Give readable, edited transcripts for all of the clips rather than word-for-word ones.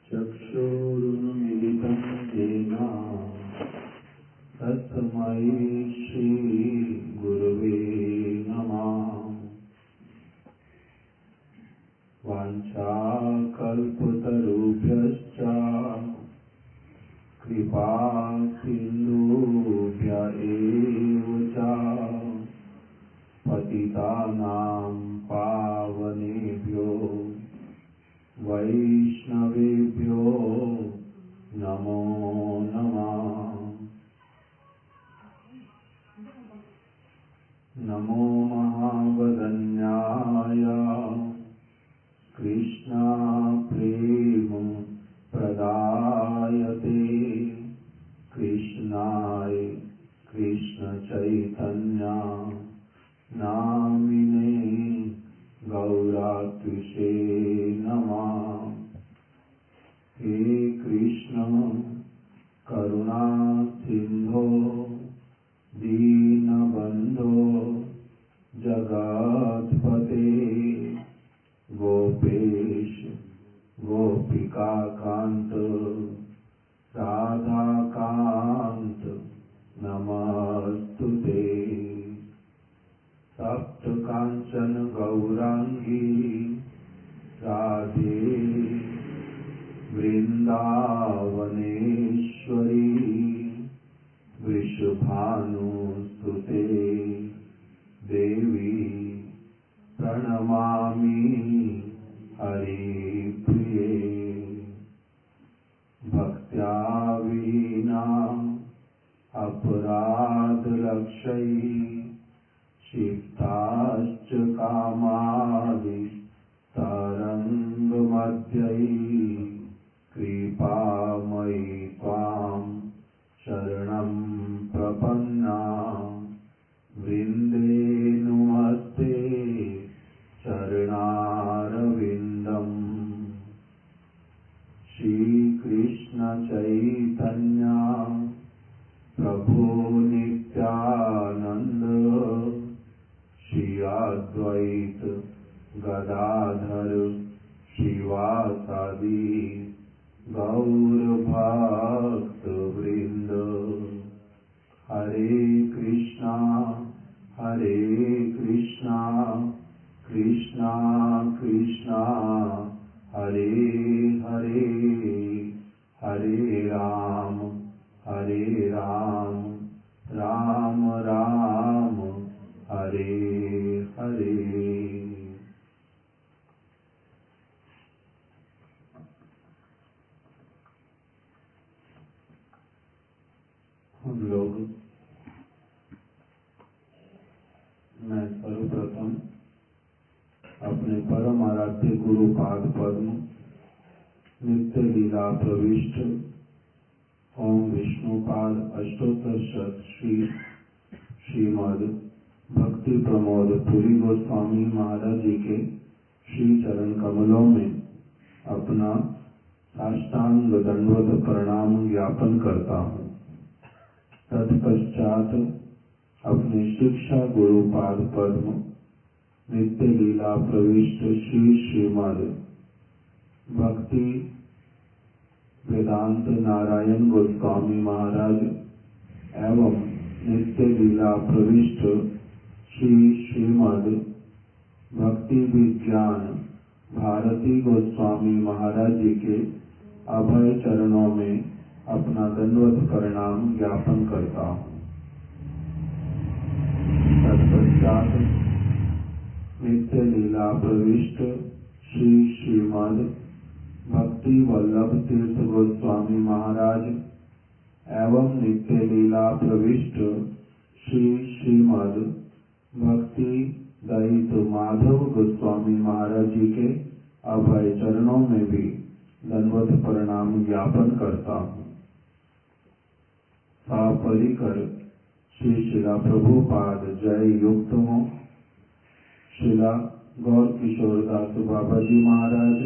चक्षुरुन्मिलितं येन तस्मै श्रीगुरवे नमः। वाञ्छाकल्पतरुभ्यश्च कृपासिन्धुभ्य एव च पतितानां पावनेभ्यो वैष्णवेभ्यो नमो नमः। नमो महावदन्याय कृष्ण प्रेम प्रदायते कृष्णाय कृष्ण चैतन्य नामिने गौरात्विषे नमः। हे कृष्ण करुणा सिंधो दीनबंधो जगत्पते गोपेश गोपिका कांत राधा कांत नमस्तुते। सप्त कांचन गौरांगी राधे वृंदावनेश्वरी वृषभानुसुते देवी प्रणमामि हरिप्रिये। भक्त्या विना अपराधलक्षै क्षिप्ताश्च कामादिस्तरङ्गमध्यै कृपामयि त्वां शरणं प्रपन्ना। वृन्दे नुमस्ते चरणारविन्दम्। श्रीकृष्ण चैतन्य प्रभु नित्यानंद श्री अद्वैत गदाधर श्रीवासादि गौर भक्त वृंद। हरे कृष्णा कृष्णा कृष्णा हरे हरे हरे राम राम राम हरे हरे। हम लोग मैं सर्वप्रथम अपने परम आराध्य गुरु पाद पद्म नित्य लीला प्रविष्ट ओम विष्णुपाद अष्टोत्तर शत श्रीमद भक्ति प्रमोद पुरी गोस्वामी महाराज जी के श्री चरण कमलों में अपना साष्टांग दंडवत प्रणाम ज्ञापन करता हूँ। तत्पश्चात अपने शिक्षा गुरु पाद पद्म नित्य लीला प्रविष्ट श्रीमद भक्ति वेदांत नारायण गोस्वामी महाराज एवं नित्य लीला प्रविष्ट श्रीमद भक्ति विज्ञान भारती गोस्वामी महाराज जी के अभय चरणों में अपना दंडवत प्रणाम ज्ञापन करता हूँ। तत्पश्चात नित्य लीला प्रविष्ट श्रीमद भक्ति वल्लभ तीर्थ गोस्वामी महाराज एवं नित्य लीला प्रविष्ट श्रीमद भक्ति दयित माधव गोस्वामी महाराज जी के अभय चरणों में भी दंडवत प्रणाम ज्ञापन करता हूँ। सपरिकर श्री शिला प्रभुपाद जय युक्त हो। शिला गौर किशोर दास बाबा जी महाराज,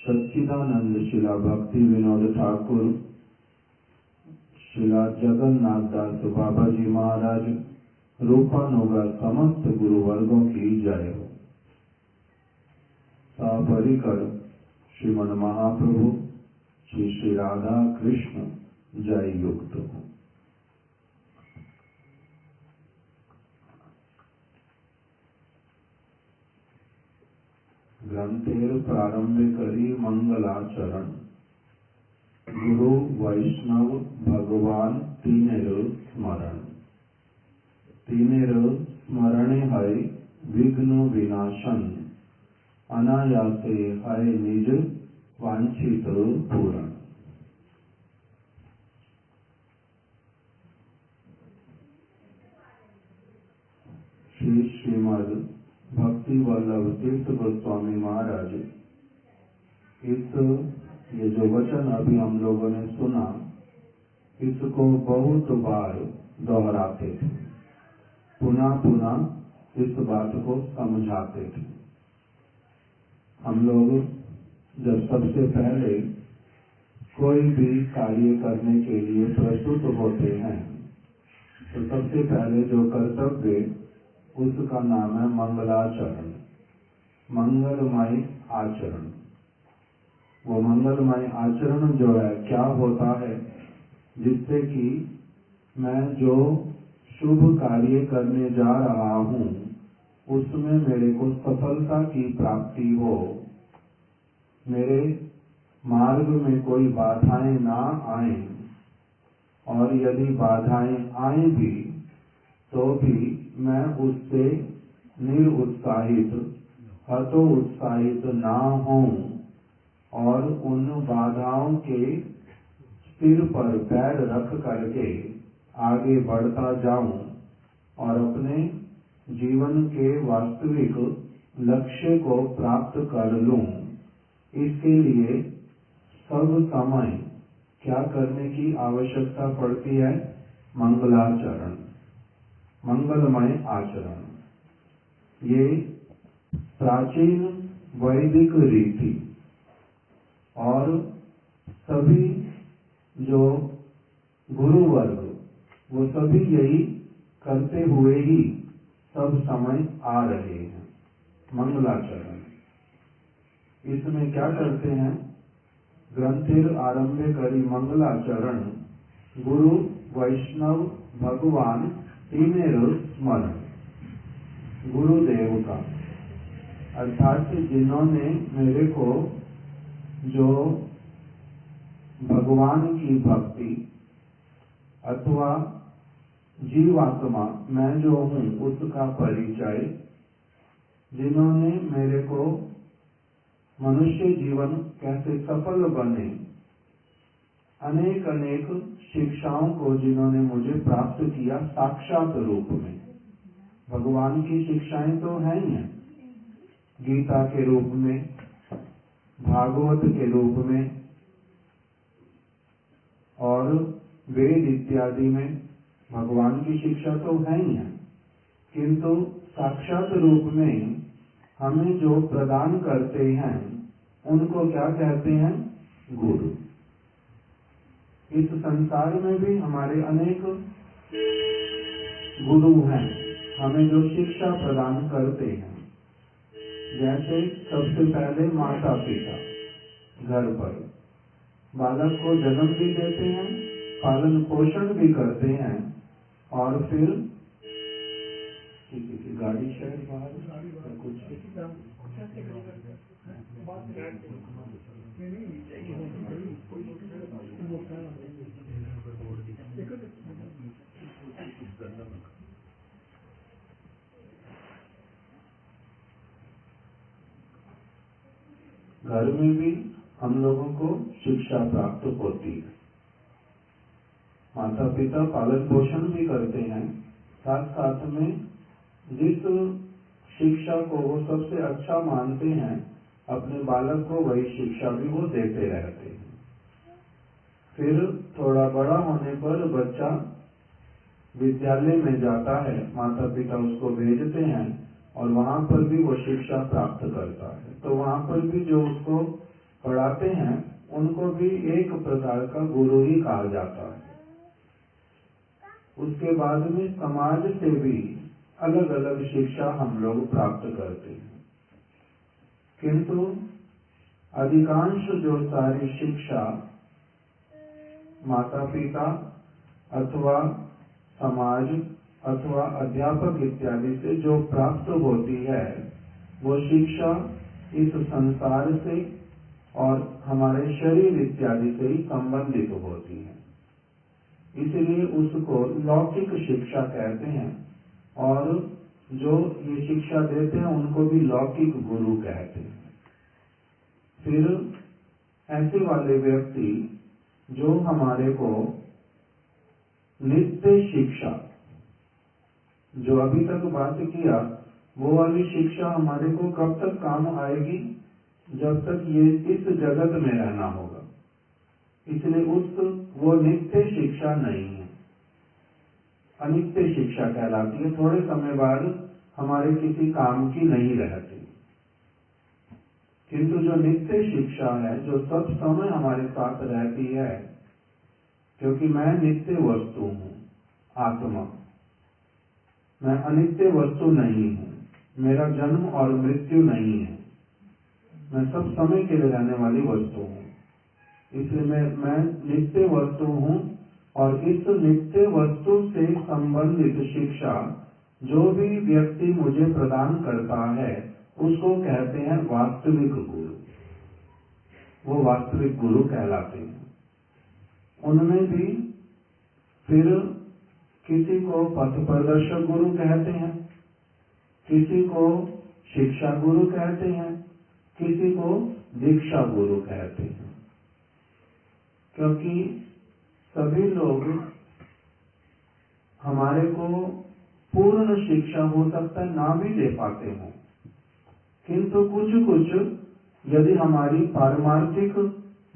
सच्चिदानंद शिला भक्ति विनोद ठाकुर, शिला जगन्नाथ दास बाबा जी महाराज, रूपानुगा समस्त गुरु वर्गों की जय हो। सपरिकर श्रीमन महाप्रभु श्री श्री राधा कृष्ण जय युक्त हो। ग्रंथेर प्रारंभ करी मंगलाचरण, गुरु वैष्णव भगवान तीनेर स्मरण। तीनेर स्मरणे है विघ्न विनाशन, अनायासे है निज वांछित पूरण। श्री श्रीमद भक्ति वल्लभ तीर्थ गोस्वामी महाराज ये जो वचन अभी हम लोगों ने सुना, इसको बहुत बार दोहराते थे, पुनः पुनः इस बात को समझाते थे। हम लोग जब सबसे पहले कोई भी कार्य करने के लिए प्रस्तुत होते हैं, तो सबसे पहले जो कर्तव्य, उसका नाम है मंगलाचरण, मंगलमय आचरण। वो मंगलमय आचरण जो है, क्या होता है, जिससे कि मैं जो शुभ कार्य करने जा रहा हूँ, उसमें मेरे को सफलता की प्राप्ति हो, मेरे मार्ग में कोई बाधाएं ना आए, और यदि बाधाएं आए भी तो भी मैं उससे निरुत्साहित, हतोत्साहित ना हूँ, और उन बाधाओं के सिर पर पैर रख करके आगे बढ़ता जाऊं और अपने जीवन के वास्तविक लक्ष्य को प्राप्त कर लूं। इसके लिए सब समय क्या करने की आवश्यकता पड़ती है? मंगलाचरण, मंगलमय आचरण। ये प्राचीन वैदिक रीति, और सभी जो गुरुवर्ग, वो सभी यही करते हुए ही सब समय आ रहे हैं। मंगलाचरण, इसमें क्या करते हैं? ग्रंथेर आरंभे करी मंगलाचरण, गुरु वैष्णव भगवान तीनेर स्मरण। गुरुदेव का, अर्थात जिन्होंने मेरे को जो भगवान की भक्ति अथवा जीवात्मा मैं जो हूँ उसका परिचय, जिन्होंने मेरे को मनुष्य जीवन कैसे सफल बने, अनेक अनेक शिक्षाओं को जिन्होंने मुझे प्राप्त किया साक्षात रूप में। भगवान की शिक्षाएं तो हैं ही हैं, गीता के रूप में, भागवत के रूप में, और वेद इत्यादि में भगवान की शिक्षा तो है ही है, किंतु साक्षात रूप में हमें जो प्रदान करते हैं, उनको क्या कहते हैं? गुरु। इस संसार में भी हमारे अनेक गुरु हैं, हमें जो शिक्षा प्रदान करते हैं। जैसे सबसे पहले माता पिता घर पर बालक को जन्म भी देते हैं, पालन पोषण भी करते हैं, और फिर किसी की गाड़ी शायद बाहर कुछ घर में भी हम लोगों को शिक्षा प्राप्त होती है। माता पिता पालन पोषण भी करते हैं, साथ साथ में जिस शिक्षा को वो सबसे अच्छा मानते हैं, अपने बालक को वही शिक्षा भी वो देते रहते हैं। फिर थोड़ा बड़ा होने पर बच्चा विद्यालय में जाता है, माता पिता उसको भेजते हैं, और वहाँ पर भी वो शिक्षा प्राप्त करता है। तो वहाँ पर भी जो उसको पढ़ाते हैं, उनको भी एक प्रकार का गुरु ही कहा जाता है। उसके बाद में समाज से भी अलग अलग शिक्षा हम लोग प्राप्त करते हैं। किंतु अधिकांश जो सारी शिक्षा माता पिता अथवा समाज अथवा अध्यापक इत्यादि से जो प्राप्त होती है, वो शिक्षा इस संसार से और हमारे शरीर इत्यादि से ही संबंधित होती है। इसलिए उसको लौकिक शिक्षा कहते हैं, और जो ये शिक्षा देते हैं उनको भी लौकिक गुरु कहते हैं। फिर ऐसे वाले व्यक्ति जो हमारे को नित्य शिक्षा, जो अभी तक बात किया, वो वाली शिक्षा हमारे को कब तक काम आएगी? जब तक ये इस जगत में रहना होगा। इसलिए वो नित्य शिक्षा नहीं है, अनित्य शिक्षा कहलाती है। थोड़े समय बाद हमारे किसी काम की नहीं रहती। किंतु जो नित्य शिक्षा है, जो सब समय हमारे साथ रहती है, क्योंकि मैं नित्य वस्तु हूँ, आत्मा, मैं अनित्य वस्तु नहीं हूँ, मेरा जन्म और मृत्यु नहीं है, मैं सब समय के लिए रहने वाली वस्तु हूँ। इसलिए मैं नित्य वस्तु हूँ, और इस नित्य वस्तु से संबंधित शिक्षा जो भी व्यक्ति मुझे प्रदान करता है, उसको कहते हैं वास्तविक गुरु। वो वास्तविक गुरु कहलाते हैं। उनमें भी फिर किसी को पथ प्रदर्शक गुरु कहते हैं, किसी को शिक्षा गुरु कहते हैं, किसी को दीक्षा गुरु कहते हैं। क्योंकि सभी लोग हमारे को पूर्ण शिक्षा हो सकता है ना भी दे पाते हों, किंतु कुछ कुछ यदि हमारी पारमार्थिक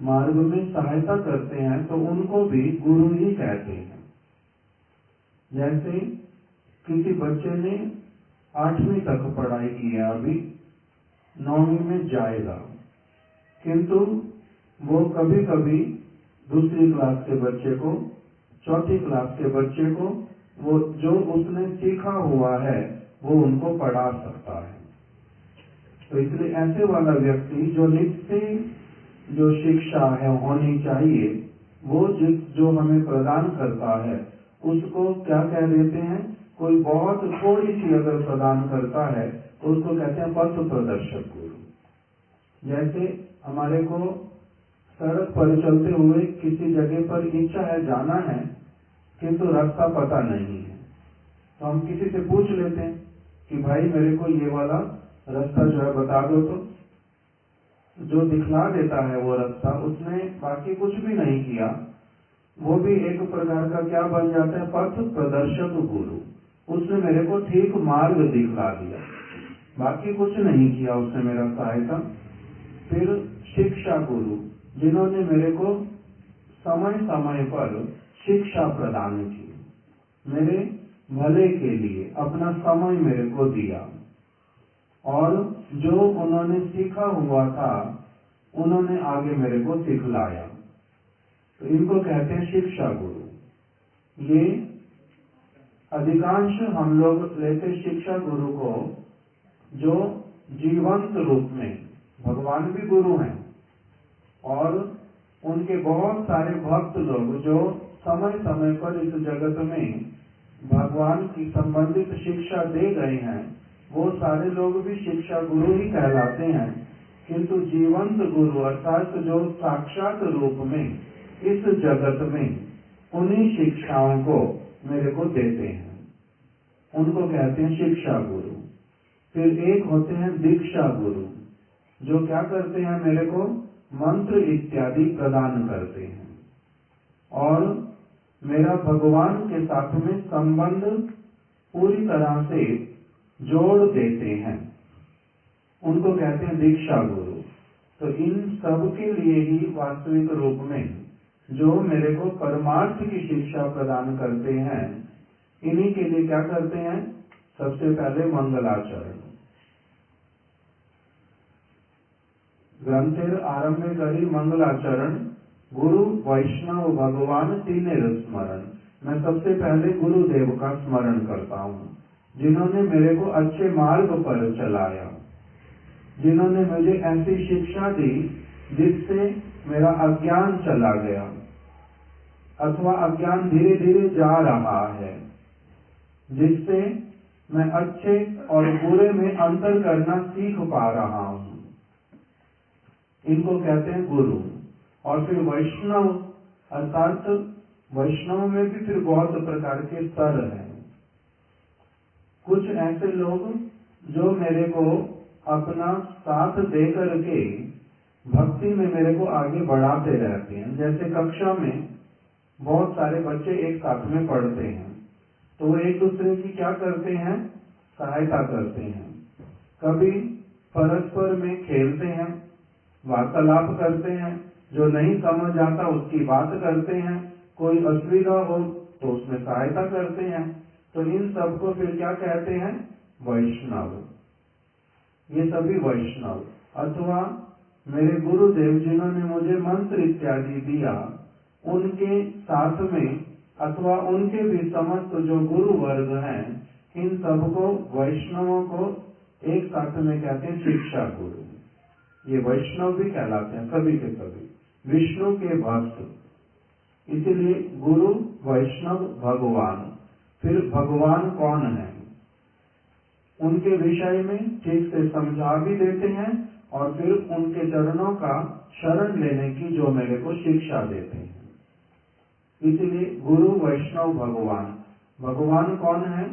मार्ग में सहायता करते हैं तो उनको भी गुरु ही कहते हैं। जैसे किसी बच्चे ने 8वीं तक पढ़ाई की है, अभी 9वीं में जाएगा, किंतु वो कभी कभी दूसरी क्लास के बच्चे को, चौथी क्लास के बच्चे को, वो जो उसने सीखा हुआ है वो उनको पढ़ा सकता है। तो इसलिए ऐसे वाला व्यक्ति जो नित्य जो शिक्षा है होनी चाहिए, वो जो हमें प्रदान करता है, उसको क्या कह देते हैं? कोई बहुत थोड़ी सी अगर प्रदान करता है तो उसको कहते हैं पथ प्रदर्शक गुरु। जैसे हमारे को सड़क पर चलते हुए किसी जगह पर इच्छा है, जाना है, किंतु रास्ता पता नहीं है, तो हम किसी से पूछ लेते हैं कि भाई मेरे को ये वाला रास्ता जो है बता दो। तो जो दिखला देता है वो रास्ता, उसने बाकी कुछ भी नहीं किया, वो भी एक प्रकार का क्या बन जाता है? पथ प्रदर्शक गुरु। उसने मेरे को ठीक मार्ग दिखला दिया, बाकी कुछ नहीं किया उसने मेरा सहायता। फिर शिक्षा गुरु, जिन्होंने मेरे को समय समय पर शिक्षा प्रदान की, मेरे भले के लिए अपना समय मेरे को दिया, और जो उन्होंने सीखा हुआ था उन्होंने आगे मेरे को सिखलाया। तो इनको कहते हैं शिक्षा गुरु। ये अधिकांश हम लोग लेते शिक्षा गुरु को जो जीवंत रूप में, भगवान भी गुरु हैं, और उनके बहुत सारे भक्त लोग जो समय समय पर इस जगत में भगवान की संबंधित शिक्षा दे गए हैं, वो सारे लोग भी शिक्षा गुरु ही कहलाते हैं। किंतु जीवंत गुरु अर्थात जो साक्षात रूप में इस जगत में उन्हीं शिक्षाओं को मेरे को देते हैं, उनको कहते हैं शिक्षा गुरु। फिर एक होते हैं दीक्षा गुरु, जो क्या करते हैं? मेरे को मंत्र इत्यादि प्रदान करते हैं और मेरा भगवान के साथ में संबंध पूरी तरह से जोड़ देते हैं, उनको कहते हैं दीक्षा गुरु। तो इन सब के लिए ही वास्तविक रूप में जो मेरे को परमार्थ की शिक्षा प्रदान करते हैं, इन्हीं के लिए क्या करते हैं? सबसे पहले मंगलाचरण। ग्रंथेर आरंभे करी मंगलाचरण, गुरु वैष्णव भगवान तीनेर स्मरण। मैं सबसे पहले गुरुदेव का स्मरण करता हूँ, जिन्होंने मेरे को अच्छे मार्ग पर चलाया, जिन्होंने मुझे ऐसी शिक्षा दी जिससे मेरा अज्ञान चला गया अथवा अज्ञान धीरे धीरे जा रहा है, जिससे मैं अच्छे और बुरे में अंतर करना सीख पा रहा हूं। इनको कहते हैं गुरु। और फिर वैष्णव, अर्थात वैष्णव में भी फिर बहुत प्रकार के स्तर हैं। कुछ ऐसे लोग जो मेरे को अपना साथ दे करके भक्ति में मेरे को आगे बढ़ाते रहते हैं। जैसे कक्षा में बहुत सारे बच्चे एक साथ में पढ़ते हैं, तो वो एक दूसरे की क्या करते हैं, सहायता करते हैं। कभी परस्पर में खेलते हैं, वार्तालाप करते हैं, जो नहीं समझ आता उसकी बात करते हैं, कोई असुविधा हो तो उसमें सहायता करते हैं। तो इन सबको फिर क्या कहते हैं, वैष्णव। ये सभी वैष्णव। अथवा मेरे गुरुदेव जिन्होंने मुझे मंत्र इत्यादि दिया, उनके साथ में अथवा उनके भी समस्त जो गुरु वर्ग हैं, इन सबको वैष्णवों को एक साथ में कहते हैं शिक्षा गुरु। ये वैष्णव भी कहलाते हैं सभी के सभी, विष्णु के भक्त। इसीलिए गुरु, वैष्णव, भगवान। फिर भगवान कौन है, उनके विषय में ठीक से समझा भी देते हैं और फिर उनके चरणों का शरण लेने की जो मेरे को शिक्षा देते हैं। इसलिए गुरु, वैष्णव, भगवान। भगवान कौन है,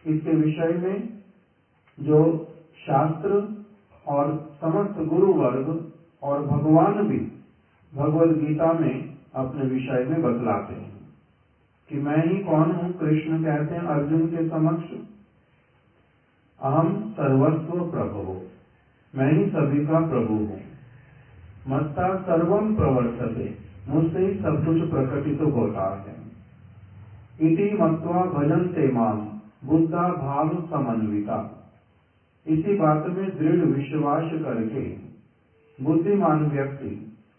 इसके विषय में जो शास्त्र और समस्त गुरु वर्ग और भगवान भी भगवद गीता में अपने विषय में बतलाते हैं कि मैं ही कौन हूं। कृष्ण कहते हैं अर्जुन के समक्ष, अहम सर्वस्व प्रभु, मैं ही सभी का प्रभु हूं। मत्ता सर्वम प्रवर्तते, मुझसे ही सब कुछ प्रकटित होता है। इति मत्वा भजन्ते माम बुद्धा भाव समन्विता। इसी बात में दृढ़ विश्वास करके बुद्धिमान व्यक्ति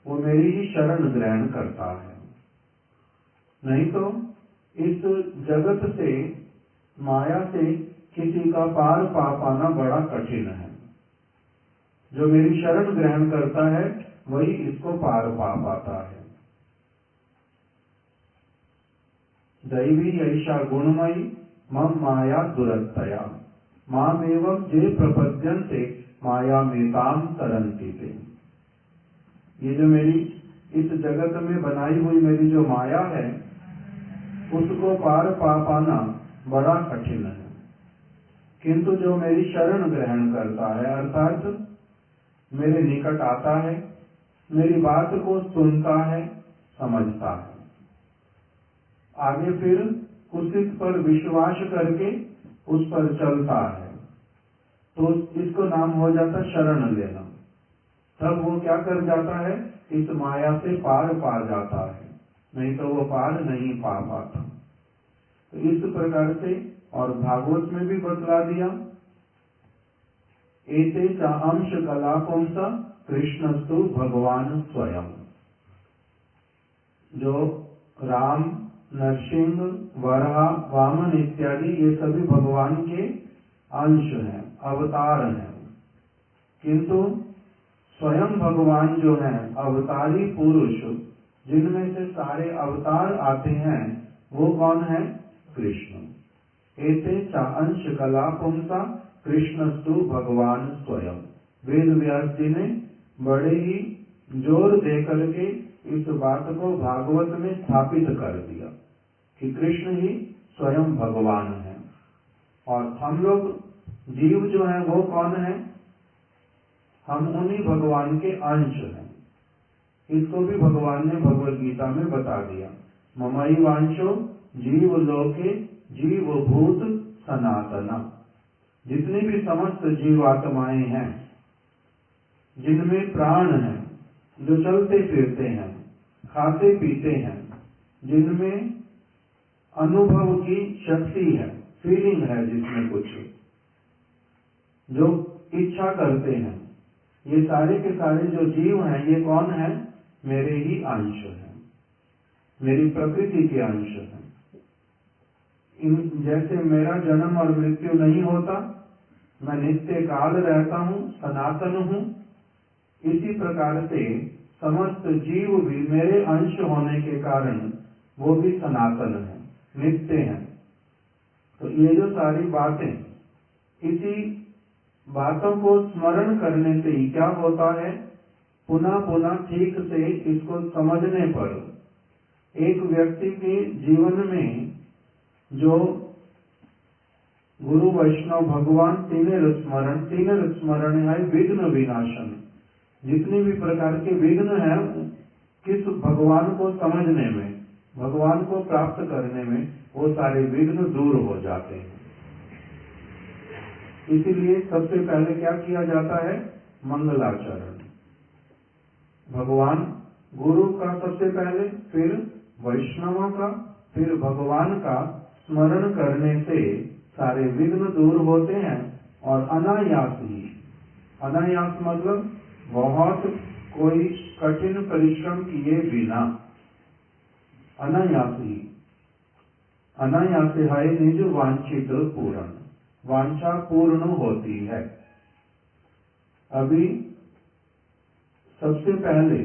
वो मेरी ही शरण ग्रहण करता है। नहीं तो इस जगत से, माया से किसी का पार पा पाना बड़ा कठिन है। जो मेरी शरण ग्रहण करता है वही इसको पार पा पाता है। दैवी ऐसा गुणमयी मम माया दुरत्तया, माम एवं जे प्रपद्यन्ते माया मेताम तरन्ति ते। ये जो मेरी इस जगत में बनाई हुई मेरी जो माया है, उसको पार पा पाना बड़ा कठिन है। किंतु जो मेरी शरण ग्रहण करता है, अर्थात मेरे निकट आता है, मेरी बात को सुनता है, समझता है, आगे फिर उसी पर विश्वास करके उस पर चलता है, तो इसको नाम हो जाता शरण लेना। तब वो क्या कर जाता है, इस माया से पार पा जाता है, नहीं तो वो पार नहीं पा पाता। तो इस प्रकार से और भागवत में भी बतला दिया, एते च अंश कलापुंस कृष्णस्तु भगवान स्वयं। जो राम, नरसिंह, वराह, वामन इत्यादि ये सभी भगवान के अंश हैं, अवतार हैं। किंतु स्वयं भगवान जो हैं अवतारी पुरुष, जिनमें से सारे अवतार आते हैं, वो कौन है, कृष्ण। एते च अंश कलापुंसा कृष्णस्तु भगवान स्वयं। वेद व्यास जी ने बड़े ही जोर दे करके इस बात को भागवत में स्थापित कर दिया कि कृष्ण ही स्वयं भगवान है। और हम लोग जीव जो हैं वो कौन है, हम उन्हीं भगवान के अंश हैं। इसको भी भगवान ने भगवद गीता में बता दिया, ममई वांशो जीव लोके जीव भूत सनातना। जितनी भी समस्त जीवात्माएं हैं, जिनमें प्राण है, जो चलते फिरते हैं, खाते पीते हैं, जिनमें अनुभव की शक्ति है, फीलिंग है, जिसमें कुछ जो इच्छा करते हैं, ये सारे के सारे जो जीव हैं, ये कौन है, मेरे ही अंश हैं, मेरी प्रकृति के अंश हैं। जैसे मेरा जन्म और मृत्यु नहीं होता, मैं नित्य काल रहता हूँ, सनातन हूँ, इसी प्रकार से समस्त जीव भी मेरे अंश होने के कारण वो भी सनातन है, नित्य है। तो ये जो सारी बातें, इसी बातों को स्मरण करने से ही क्या होता है, पुनः पुनः ठीक से इसको समझने पर एक व्यक्ति के जीवन में जो गुरु वैष्णव भगवान तीन स्मरण है विघ्न विनाशन, जितनी भी प्रकार के विघ्न है किस भगवान को समझने में, भगवान को प्राप्त करने में, वो सारे विघ्न दूर हो जाते हैं। इसीलिए सबसे पहले क्या किया जाता है, मंगलाचरण। भगवान गुरु का सबसे पहले, फिर वैष्णवों का, फिर भगवान का स्मरण करने से सारे विघ्न दूर होते हैं और अनायास ही, अनायास मतलब बहुत कोई कठिन परिश्रम किए बिना, अनायास ही, अनायास है निज वांछित पूर्ण, वांछा पूर्ण होती है। अभी सबसे पहले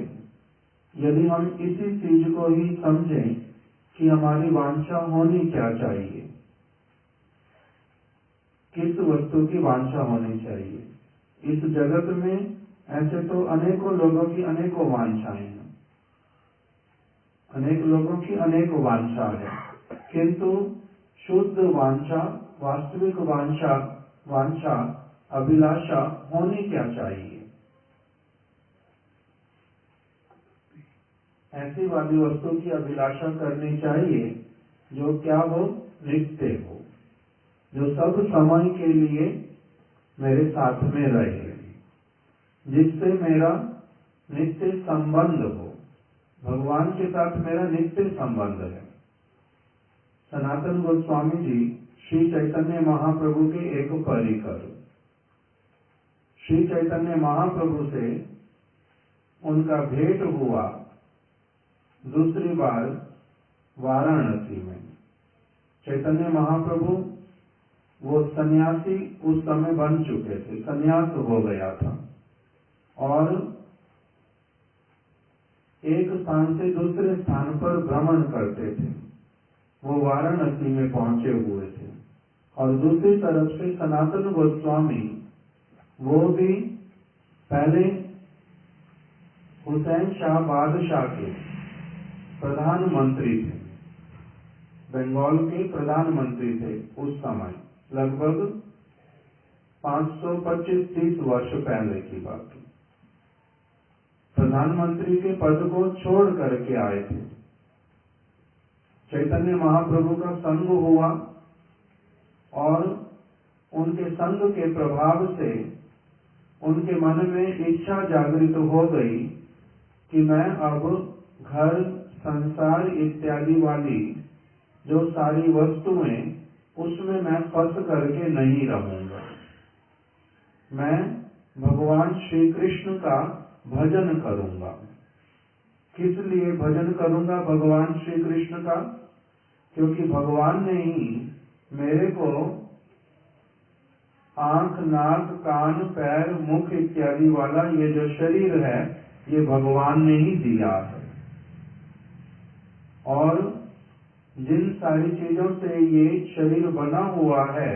यदि हम इसी चीज को ही समझें कि हमारी वांछा होनी क्या चाहिए, किस वस्तु की वांछा होनी चाहिए। इस जगत में ऐसे तो अनेकों लोगों की अनेकों वांछाएं हैं, अनेक लोगों की अनेक वांछा है, किंतु शुद्ध वांछा, वास्तविक वांछा, वांछा अभिलाषा होनी क्या चाहिए। ऐसी वाली वस्तु की अभिलाषा करनी चाहिए जो क्या हो, नित्य हो, जो सब समय के लिए मेरे साथ में रहे, जिससे मेरा नित्य संबंध हो, भगवान के साथ मेरा नित्य संबंध है। सनातन गोस्वामी जी श्री चैतन्य महाप्रभु के एक परिकर, श्री चैतन्य महाप्रभु से उनका भेंट हुआ दूसरी बार वाराणसी में। चैतन्य महाप्रभु वो सन्यासी उस समय बन चुके थे, सन्यास हो गया था और एक स्थान से दूसरे स्थान पर भ्रमण करते थे। वो वाराणसी में पहुंचे हुए थे और दूसरी तरफ से सनातन गोस्वामी वो भी पहले हुसैन शाह बादशाह के प्रधानमंत्री थे, बंगाल के प्रधानमंत्री थे उस समय, लगभग 525-30 वर्ष पहले की बात। प्रधानमंत्री के पद को छोड़ करके आए थे। चैतन्य महाप्रभु का संग हुआ और उनके संग के प्रभाव से उनके मन में इच्छा जागृत हो गई कि मैं अब घर संसार इत्यादि वाली जो सारी वस्तुएं, उसमें मैं फंस करके नहीं रहूंगा। मैं भगवान श्री कृष्ण का भजन करूंगा। किस लिए भजन करूंगा भगवान श्री कृष्ण का? क्योंकि भगवान ने ही मेरे को आंख, नाक, कान, पैर, मुख इत्यादि वाला ये जो शरीर है, ये भगवान ने ही दिया है। और जिन सारी चीजों से ये शरीर बना हुआ है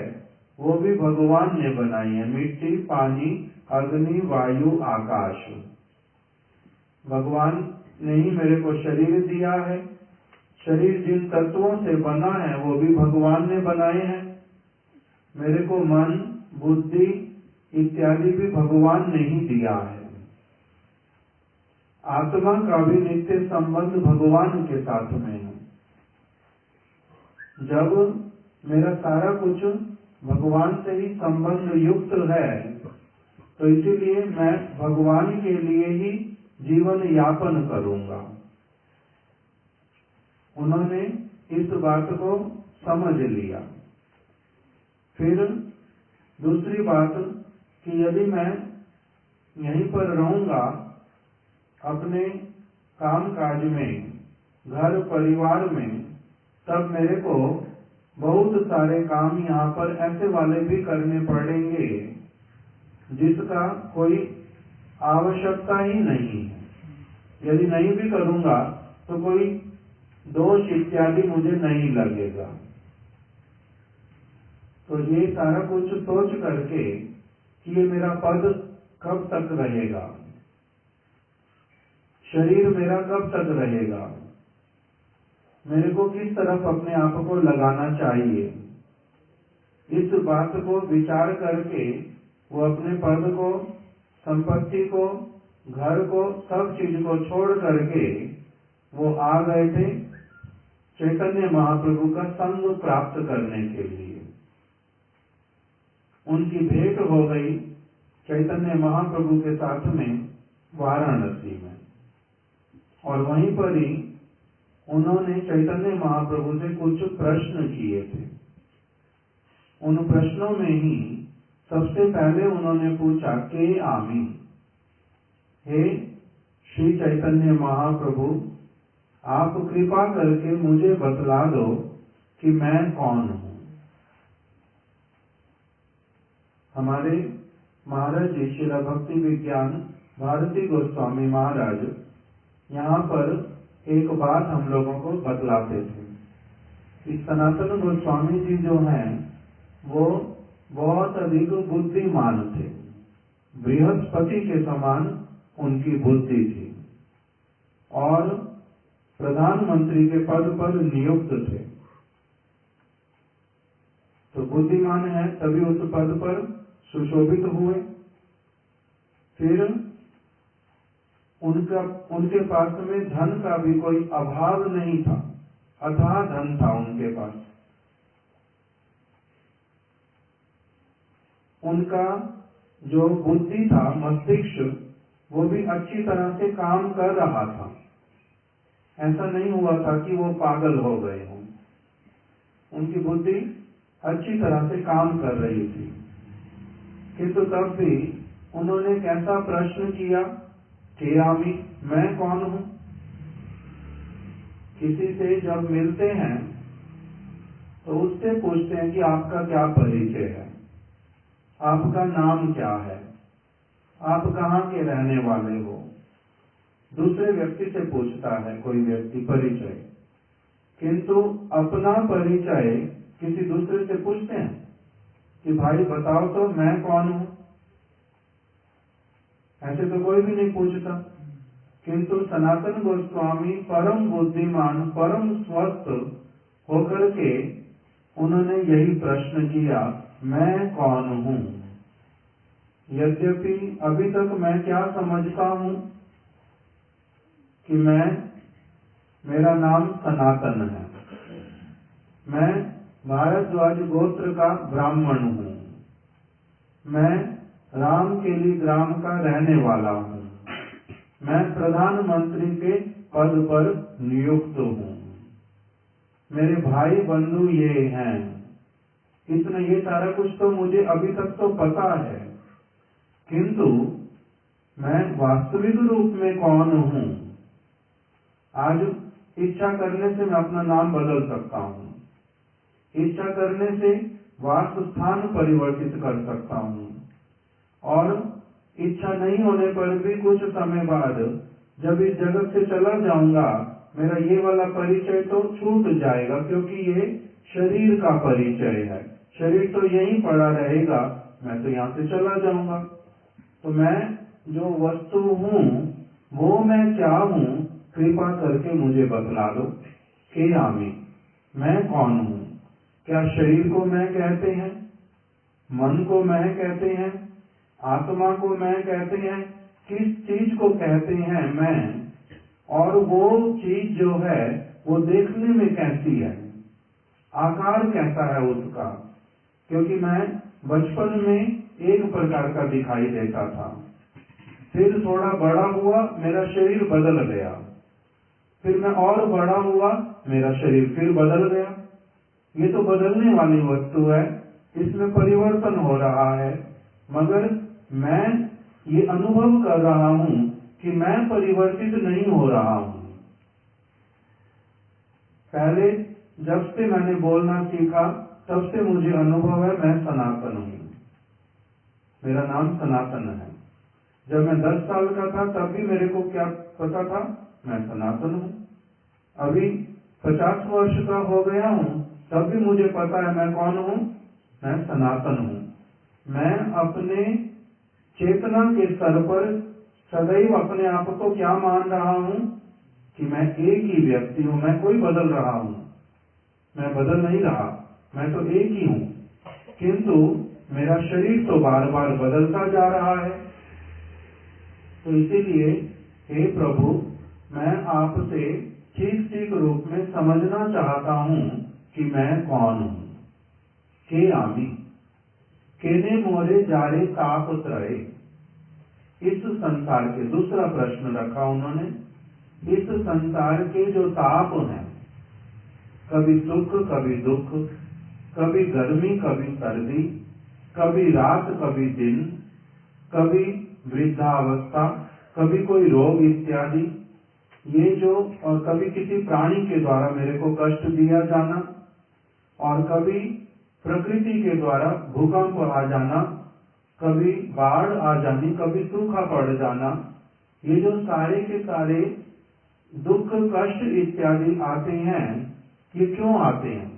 वो भी भगवान ने बनाई है। मिट्टी, पानी, अग्नि, वायु, आकाश, भगवान ने ही मेरे को शरीर दिया है। शरीर जिन तत्वों से बना है वो भी भगवान ने बनाए हैं। मेरे को मन, बुद्धि इत्यादि भी भगवान ने ही दिया है। आत्मा का भी नित्य संबंध भगवान के साथ में है। जब मेरा सारा कुछ भगवान से ही संबंध युक्त है तो इसीलिए मैं भगवान के लिए ही जीवन यापन करूंगा। उन्होंने इस बात को समझ लिया। फिर दूसरी बात कि यदि मैं यहीं पर रहूंगा अपने काम काज में, घर परिवार में, तब मेरे को बहुत सारे काम यहाँ पर ऐसे वाले भी करने पड़ेंगे जिसका कोई आवश्यकता ही नहीं है। यदि नहीं भी करूंगा तो कोई दोष इत्यादि मुझे नहीं लगेगा। तो ये सारा कुछ सोच करके कि ये मेरा पद कब तक रहेगा, शरीर मेरा कब तक रहेगा, मेरे को किस तरफ अपने आप को लगाना चाहिए, इस बात को विचार करके वो अपने पद को, संपत्ति को, घर को, सब चीज को छोड़ करके वो आ गए थे चैतन्य महाप्रभु का संग प्राप्त करने के लिए। उनकी भेंट हो गई चैतन्य महाप्रभु के साथ में वाराणसी में, और वहीं पर ही उन्होंने चैतन्य महाप्रभु से कुछ प्रश्न किए थे। उन प्रश्नों में ही सबसे पहले उन्होंने पूछा के आमी, हे श्री चैतन्य महाप्रभु, आप कृपा करके मुझे बतला दो कि मैं कौन हूं। हमारे महाराज जी श्रील भक्ति विज्ञान भारती गोस्वामी महाराज यहाँ पर एक बात हम लोगों को बतलाते थे कि सनातन गोस्वामी जी जो हैं वो बहुत अधिक बुद्धिमान थे, बृहस्पति के समान उनकी बुद्धि थी और प्रधानमंत्री के पद पर नियुक्त थे। तो बुद्धिमान है तभी उस पद पर सुशोभित हुए। फिर उनके पास में धन का भी कोई अभाव नहीं था, अथाह धन था उनके पास। उनका जो बुद्धि था, मस्तिष्क, वो भी अच्छी तरह से काम कर रहा था। ऐसा नहीं हुआ था कि वो पागल हो गए हों। उनकी बुद्धि अच्छी तरह से काम कर रही थी, किंतु तब भी उन्होंने कैसा प्रश्न किया कि आमी, मैं कौन हूं। किसी से जब मिलते हैं तो उससे पूछते हैं कि आपका क्या परिचय है, आपका नाम क्या है, आप कहाँ के रहने वाले हो। दूसरे व्यक्ति से पूछता है कोई व्यक्ति परिचय, किंतु अपना परिचय किसी दूसरे से पूछते हैं कि भाई बताओ तो मैं कौन हूं। ऐसे तो कोई भी नहीं पूछता, किंतु सनातन गोस्वामी परम बुद्धिमान, परम स्वस्थ होकर के उन्होंने यही प्रश्न किया, मैं कौन हूं। यद्यपि अभी तक मैं क्या समझता हूं कि मेरा नाम सनातन है, मैं भारद्वाज गोत्र का ब्राह्मण हूं, मैं राम केली ग्राम का रहने वाला हूं, मैं प्रधानमंत्री के पद पर नियुक्त हूं, मेरे भाई बंधु ये हैं। इतना ये सारा कुछ तो मुझे अभी तक तो पता है, किंतु मैं वास्तविक रूप में कौन हूं। आज इच्छा करने से मैं अपना नाम बदल सकता हूं, इच्छा करने से वास स्थान परिवर्तित कर सकता हूं, और इच्छा नहीं होने पर भी कुछ समय बाद जब इस जगत से चला जाऊंगा, मेरा ये वाला परिचय तो छूट जाएगा, क्योंकि ये शरीर का परिचय है, शरीर तो यहीं पड़ा रहेगा, मैं तो यहाँ से चला जाऊंगा। तो मैं जो वस्तु हूँ वो मैं क्या हूँ, कृपा करके मुझे बतला दो कि आमी, मैं कौन हूँ। क्या शरीर को मैं कहते हैं, मन को मैं कहते हैं, आत्मा को मैं कहते हैं, किस चीज को कहते हैं मैं, और वो चीज जो है वो देखने में कैसी है, आकार कैसा है उसका। क्योंकि मैं बचपन में एक प्रकार का दिखाई देता था, फिर थोड़ा बड़ा हुआ मेरा शरीर बदल गया, फिर मैं और बड़ा हुआ मेरा शरीर फिर बदल गया। ये तो बदलने वाली वस्तु है, इसमें परिवर्तन हो रहा है, मगर मैं ये अनुभव कर रहा हूं कि मैं परिवर्तित नहीं हो रहा हूं। पहले जब से मैंने बोलना सीखा तब से मुझे अनुभव है मैं सनातन हूँ, मेरा नाम सनातन है। जब मैं 10 साल का था तब भी मेरे को क्या पता था, मैं सनातन हूँ। अभी 50 वर्ष का हो गया हूँ तब भी मुझे पता है मैं कौन हूँ, मैं सनातन हूँ। मैं अपने चेतना के स्तर पर सदैव अपने आप को क्या मान रहा हूँ कि मैं एक ही व्यक्ति हूँ, मैं कोई बदल रहा हूँ, मैं बदल नहीं रहा, मैं तो एक ही हूँ, किंतु मेरा शरीर तो बार बार बदलता जा रहा है। तो इसीलिए हे प्रभु, मैं आपसे ठीक ठीक रूप में समझना चाहता हूँ कि मैं कौन हूँ। के आमी केने मोरे जारे ताप त्रय, इस संसार के, दूसरा प्रश्न रखा उन्होंने, इस संसार के जो ताप हैं, कभी सुख कभी दुख, कभी गर्मी कभी सर्दी, कभी रात कभी दिन, कभी वृद्धावस्था, कभी कोई रोग इत्यादि, ये जो, और कभी किसी प्राणी के द्वारा मेरे को कष्ट दिया जाना, और कभी प्रकृति के द्वारा भूकंप आ जाना, कभी बाढ़ आ जानी, कभी सूखा पड़ जाना, ये जो सारे के सारे दुख कष्ट इत्यादि आते हैं, ये क्यों आते हैं?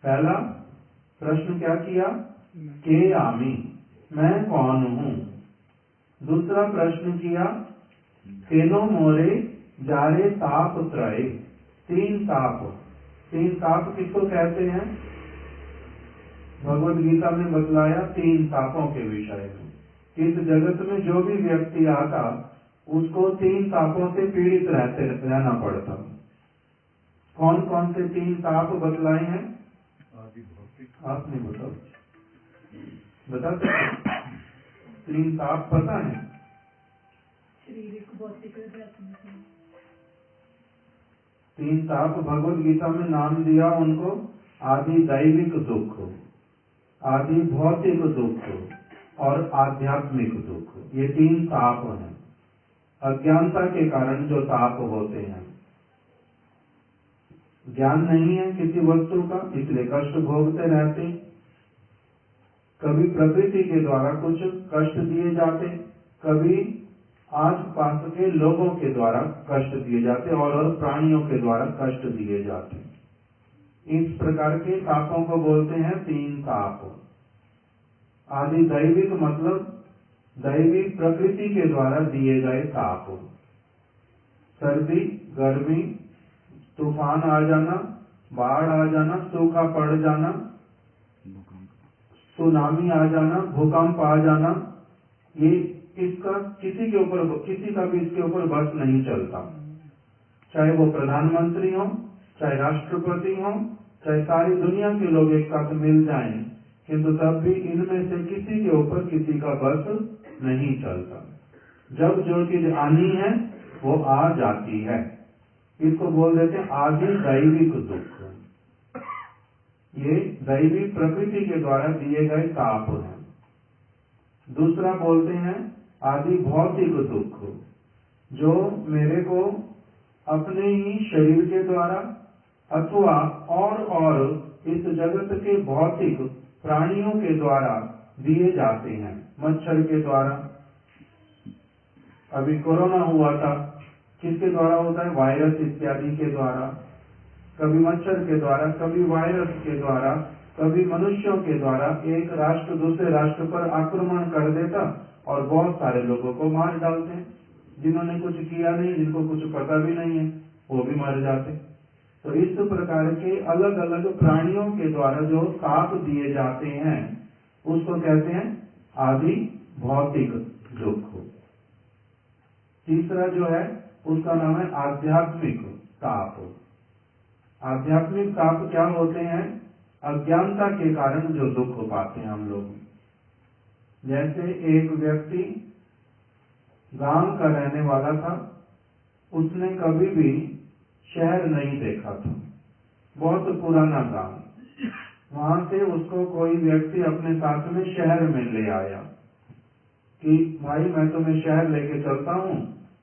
पहला प्रश्न क्या किया, के आमी, मैं कौन हूँ। दूसरा प्रश्न किया, केनो मोरे जारे ताप त्रय, तीन ताप। तीन ताप किसको कहते हैं? भगवत गीता में बतलाया 3 तापों के विषय में। इस जगत में जो भी व्यक्ति आता उसको 3 तापों से पीड़ित रहना पड़ता। कौन कौन से 3 ताप बतलाए हैं? आप नहीं बताओ, बता सकते? 3 ताप पता है? शारीरिक, भौतिक, आध्यात्मिक। 3 ताप भगवत गीता में नाम दिया उनको, आदि दैविक दुख, आदि भौतिक दुख और आध्यात्मिक दुख। ये 3 ताप हैं, अज्ञानता के कारण जो ताप होते हैं। ज्ञान नहीं है किसी वस्तु का, इसलिए कष्ट भोगते रहते। कभी प्रकृति के द्वारा कुछ कष्ट दिए जाते, कभी आस पास के लोगों के द्वारा कष्ट दिए जाते और प्राणियों के द्वारा कष्ट दिए जाते। इस प्रकार के तापों को बोलते हैं 3 ताप। आदि दैविक मतलब दैवी प्रकृति के द्वारा दिए गए ताप। सर्दी, गर्मी, तूफान आ जाना, बाढ़ आ जाना, सूखा पड़ जाना, सुनामी आ जाना, भूकंप आ जाना, ये इसका किसी के ऊपर, किसी का भी इसके ऊपर बस नहीं चलता। चाहे वो प्रधानमंत्री हो, चाहे राष्ट्रपति हो, चाहे सारी दुनिया के लोग एक साथ मिल जाएं, किंतु तब भी इनमें से किसी के ऊपर किसी का बस नहीं चलता। जब जो चीज आनी है वो आ जाती है। इसको बोल देते हैं आदि दैविक दुख। ये दैवी प्रकृति के द्वारा दिए गए ताप हैं। दूसरा बोलते हैं आदि भौतिक दुख, जो मेरे को अपने ही शरीर के द्वारा अथवा और इस जगत के भौतिक प्राणियों के द्वारा दिए जाते हैं। मच्छर के द्वारा, अभी कोरोना हुआ था, किसके द्वारा होता है? वायरस इत्यादि के द्वारा। कभी मच्छर के द्वारा, कभी वायरस के द्वारा, कभी मनुष्यों के द्वारा एक राष्ट्र दूसरे राष्ट्र पर आक्रमण कर देता और बहुत सारे लोगों को मार डालते हैं। जिन्होंने कुछ किया नहीं, जिनको कुछ पता भी नहीं है, वो भी मर जाते। तो इस प्रकार के अलग अलग प्राणियों के द्वारा जो ताप दिए जाते हैं उसको कहते हैं आदि भौतिक दुख। तीसरा जो है उसका नाम है आध्यात्मिक ताप। आध्यात्मिक ताप क्या होते हैं? अज्ञानता के कारण जो दुख पाते हैं हम लोग। जैसे एक व्यक्ति गांव का रहने वाला था, उसने कभी भी शहर नहीं देखा था, बहुत पुराना गांव। वहां से उसको कोई व्यक्ति अपने साथ में शहर में ले आया कि भाई मैं तुम्हें शहर लेके चलता हूँ,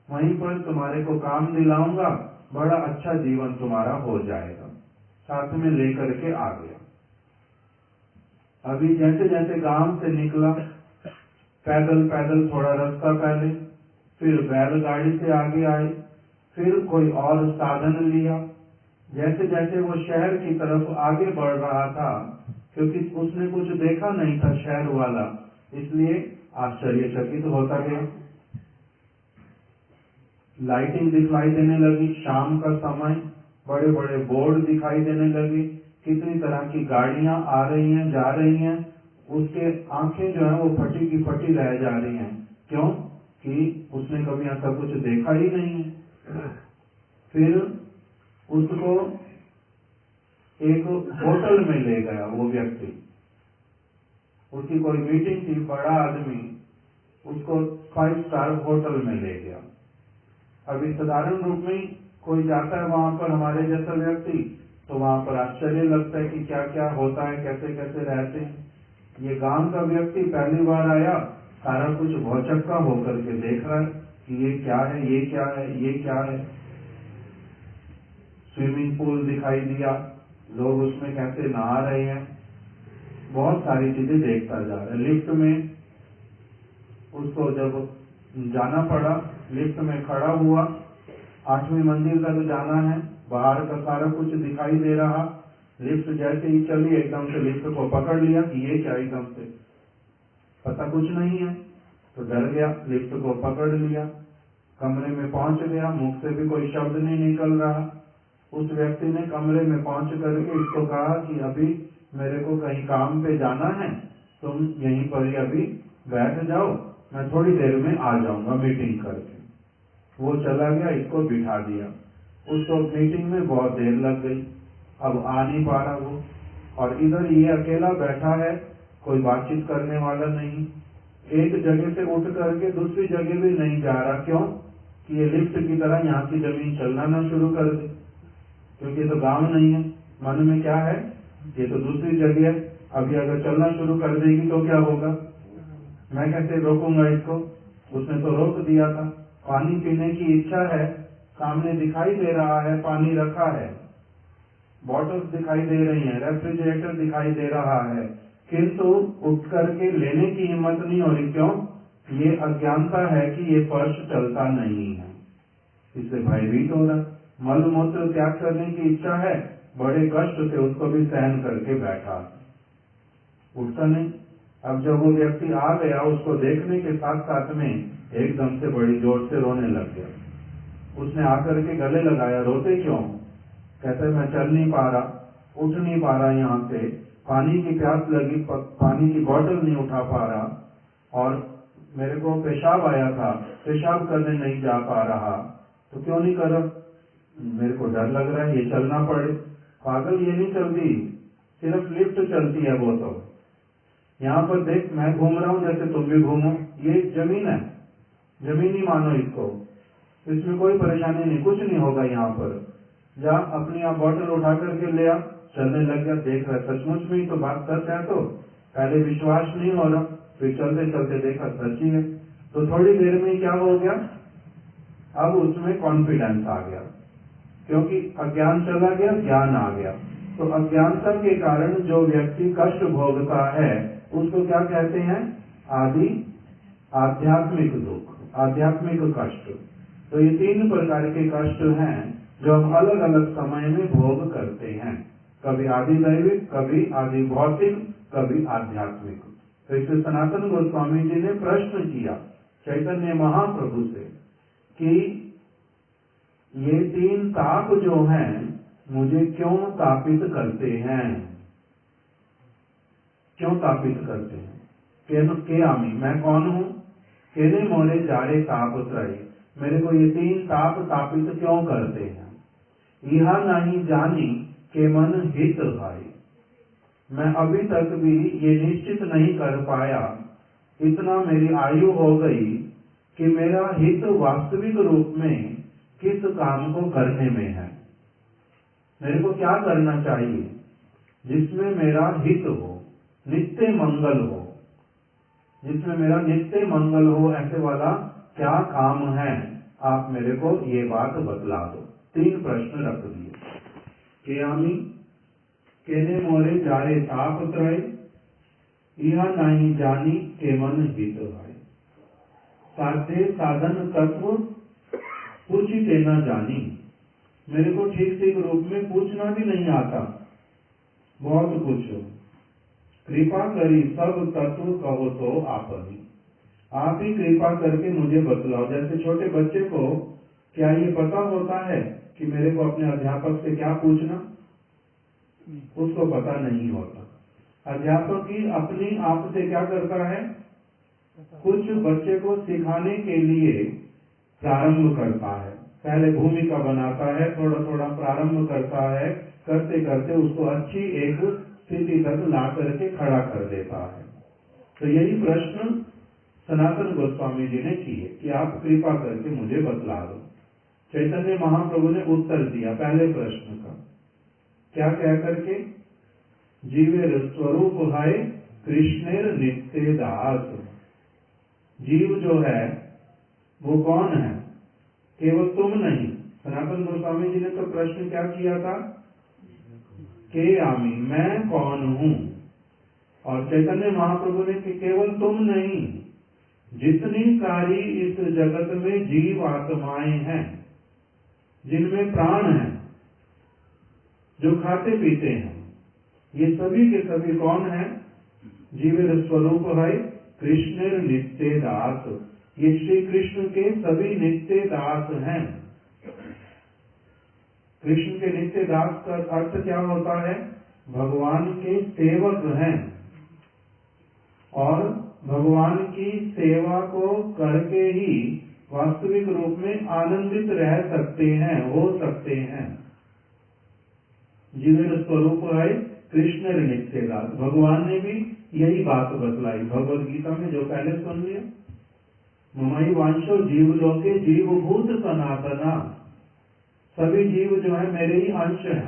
वहीं पर तुम्हारे को काम दिलाऊंगा बड़ा अच्छा जीवन तुम्हारा हो जाएगा। साथ में लेकर के आ गया। अभी जैसे जैसे गांव से निकला, पैदल पैदल थोड़ा रास्ता पहले, फिर बैलगाड़ी से आगे आए, फिर कोई और साधन लिया। जैसे जैसे वो शहर की तरफ आगे बढ़ रहा था, क्योंकि उसने कुछ देखा नहीं था शहर वाला, इसलिए आश्चर्यचकित होता गया। लाइटिंग दिखाई देने लगी, शाम का समय, बड़े बड़े बोर्ड दिखाई देने लगे, कितनी तरह की गाड़ियां आ रही हैं, जा रही हैं। उसके आंखें जो है वो फटी की फटी रह जा रही हैं। क्यों? कि उसने कभी ऐसा कुछ देखा ही नहीं है। फिर उसको एक होटल में ले गया वो व्यक्ति। उसकी कोई मीटिंग थी, बड़ा आदमी उसको 5 स्टार होटल में ले गया। अभी साधारण रूप में कोई जाता है वहां पर, हमारे जैसा व्यक्ति, तो वहां पर आश्चर्य लगता है कि क्या क्या होता है, कैसे कैसे रहते हैं। ये गांव का व्यक्ति पहली बार आया, सारा कुछ भौचक्का होकर के देख रहा है कि ये क्या है, ये क्या है, ये क्या है। स्विमिंग पूल दिखाई दिया, लोग उसमें कैसे नहा रहे हैं, बहुत सारी चीजें देखता जा रहा है। लिफ्ट में उसको जब जाना पड़ा, लिफ्ट में खड़ा हुआ, 8वीं मंजिल तक जाना है, बाहर का सारा कुछ दिखाई दे रहा। लिफ्ट जैसे ही चली, एकदम से लिफ्ट को पकड़ लिया कि ये क्या, एकदम से पता कुछ नहीं है, तो डर गया, लिफ्ट को पकड़ लिया, कमरे में पहुंच गया, मुख से भी कोई शब्द नहीं निकल रहा। उस व्यक्ति ने कमरे में पहुंच करके इसको कहा कि अभी मेरे को कहीं काम पे जाना है, तुम यहीं पर ही अभी बैठ जाओ, मैं थोड़ी देर में आ जाऊंगा मीटिंग करके। वो चला गया, इसको बिठा दिया। उसको मीटिंग में बहुत देर लग गई, अब आ नहीं पा रहा वो, और इधर ये अकेला बैठा है, कोई बातचीत करने वाला नहीं। एक जगह से उठ करके दूसरी जगह भी नहीं जा रहा। क्यों? कि ये लिफ्ट की तरह यहाँ की जमीन चलना ना शुरू कर दे, क्योंकि ये तो गांव नहीं है। मन में क्या है, ये तो दूसरी जगह है, अभी अगर चलना शुरू कर देगी तो क्या होगा, मैं कैसे रोकूंगा इसको। उसने तो रोक दिया था। पानी पीने की इच्छा है, सामने दिखाई दे रहा है, पानी रखा है, बॉटल्स दिखाई दे रही हैं, रेफ्रिजरेटर दिखाई दे रहा है, किंतु उठ करके लेने की हिम्मत नहीं हो रही। क्यों? ये अज्ञानता है कि ये पर्स चलता नहीं है, इससे भयभीत हो रहा। मल मूत्र त्याग करने की इच्छा है, बड़े कष्ट से उसको भी सहन करके बैठा, उठता नहीं। अब जब वो व्यक्ति आ गया, उसको देखने के साथ साथ में एकदम से बड़ी जोर से रोने लग गया। उसने आकर के गले लगाया, रोते क्यों? कहते मैं चल नहीं पा रहा, उठ नहीं पा रहा, यहाँ से पानी की प्यास लगी, पानी की बोतल नहीं उठा पा रहा, और मेरे को पेशाब आया था, पेशाब करने नहीं जा पा रहा। तो क्यों नहीं कर रहा? मेरे को डर लग रहा है, ये चलना पड़े। पागल, ये नहीं चलती, सिर्फ लिफ्ट चलती है वो तो। यहाँ पर देख, मैं घूम रहा हूँ जैसे तुम भी घूमो, ये जमीन है, जमीन ही मानो इसको, इसमें कोई परेशानी नहीं, कुछ नहीं होगा यहाँ पर। जा अपनी आप बोतल उठा करके ले आ। चलने लग गया, देख रहा सचमुच में ही तो बात सच है। तो पहले विश्वास नहीं हो रहा, फिर चलते चलते देखा सच ही है। तो थोड़ी देर में क्या हो गया, अब उसमें कॉन्फिडेंस आ गया, क्योंकि अज्ञान चला गया, ज्ञान आ गया। तो अज्ञानता के कारण जो व्यक्ति कष्ट भोगता है, उसको क्या कहते हैं? आदि आध्यात्मिक दुख, आध्यात्मिक कष्ट। तो ये 3 प्रकार के कष्ट हैं जो हम अलग अलग समय में भोग करते हैं, कभी आदि दैविक, कभी आदि भौतिक, कभी आध्यात्मिक। तो इससे सनातन गोस्वामी जी ने प्रश्न किया चैतन्य महाप्रभु से कि ये 3 ताप जो हैं मुझे क्यों तापित करते हैं, क्यों तापित करते हैं? के आमी, मैं कौन हूँ? केने मोरे जारे ताप त्रय, मेरे को ये 3 ताप तापित क्यों करते हैं? यह नहीं जानी के मन हित भाई, मैं अभी तक भी ये निश्चित नहीं कर पाया, इतना मेरी आयु हो गई कि मेरा हित वास्तविक रूप में किस काम को करने में है। मेरे को क्या करना चाहिए जिसमें मेरा हित हो, नित्य मंगल हो, जिसमें मेरा नित्य मंगल हो, ऐसे वाला क्या काम है? आप मेरे को ये बात बतला दो। 3 प्रश्न रख दिए। केयामी केने मोरे जारे ताप त्रय, यह नहीं जानी के मन हित भाई। साध्य साधन तत्व पूछी के न जानी, मेरे को ठीक ठीक रूप में पूछना भी नहीं आता, बहुत पूछो। कृपा करी सब तत्व कहो तो आपनी, आप ही कृपा करके मुझे बतलाओ। जैसे छोटे बच्चे को क्या ये पता होता है कि मेरे को अपने अध्यापक से क्या पूछना, उसको पता नहीं होता। अध्यापक ही अपनी आप से क्या करता है, कुछ बच्चे को सिखाने के लिए प्रारंभ करता है। पहले भूमिका बनाता है, थोड़ा थोड़ा प्रारंभ करता है, करते करते उसको अच्छी एक स्थिति तक ला करके खड़ा कर देता है। तो यही प्रश्न सनातन गोस्वामी जी ने किए कि आप कृपा करके मुझे बतला दो। चैतन्य महाप्रभु ने उत्तर दिया पहले प्रश्न का, क्या कह करके, जीवेर स्वरूप है कृष्णेर नित्य दास। जीव जो है वो कौन है, केवल तुम नहीं। सनातन गोस्वामी जी ने तो प्रश्न क्या किया था, के आमी, मैं कौन हूँ। और चैतन्य महाप्रभु ने कि केवल तुम नहीं, जितनी सारी इस जगत में जीव आत्माएं हैं, जिनमें प्राण है, जो खाते पीते हैं, ये सभी के सभी कौन है, जीवेर स्वरूप है कृष्णेर नित्य दास। ये श्री कृष्ण के सभी नित्य दास हैं। कृष्ण के नित्य दास का अर्थ क्या होता है, भगवान के सेवक हैं और भगवान की सेवा को करके ही वास्तविक रूप में आनंदित रह सकते हैं, हो सकते हैं। जीवेर स्वरूप है कृष्ण नित्य दास। भगवान ने भी यही बात बतलाई भगवद गीता में, जो पहले सुन लिया, ममई वांशो जीवलोके जीवभूत सनातना। सभी जीव जो है मेरे ही अंश हैं।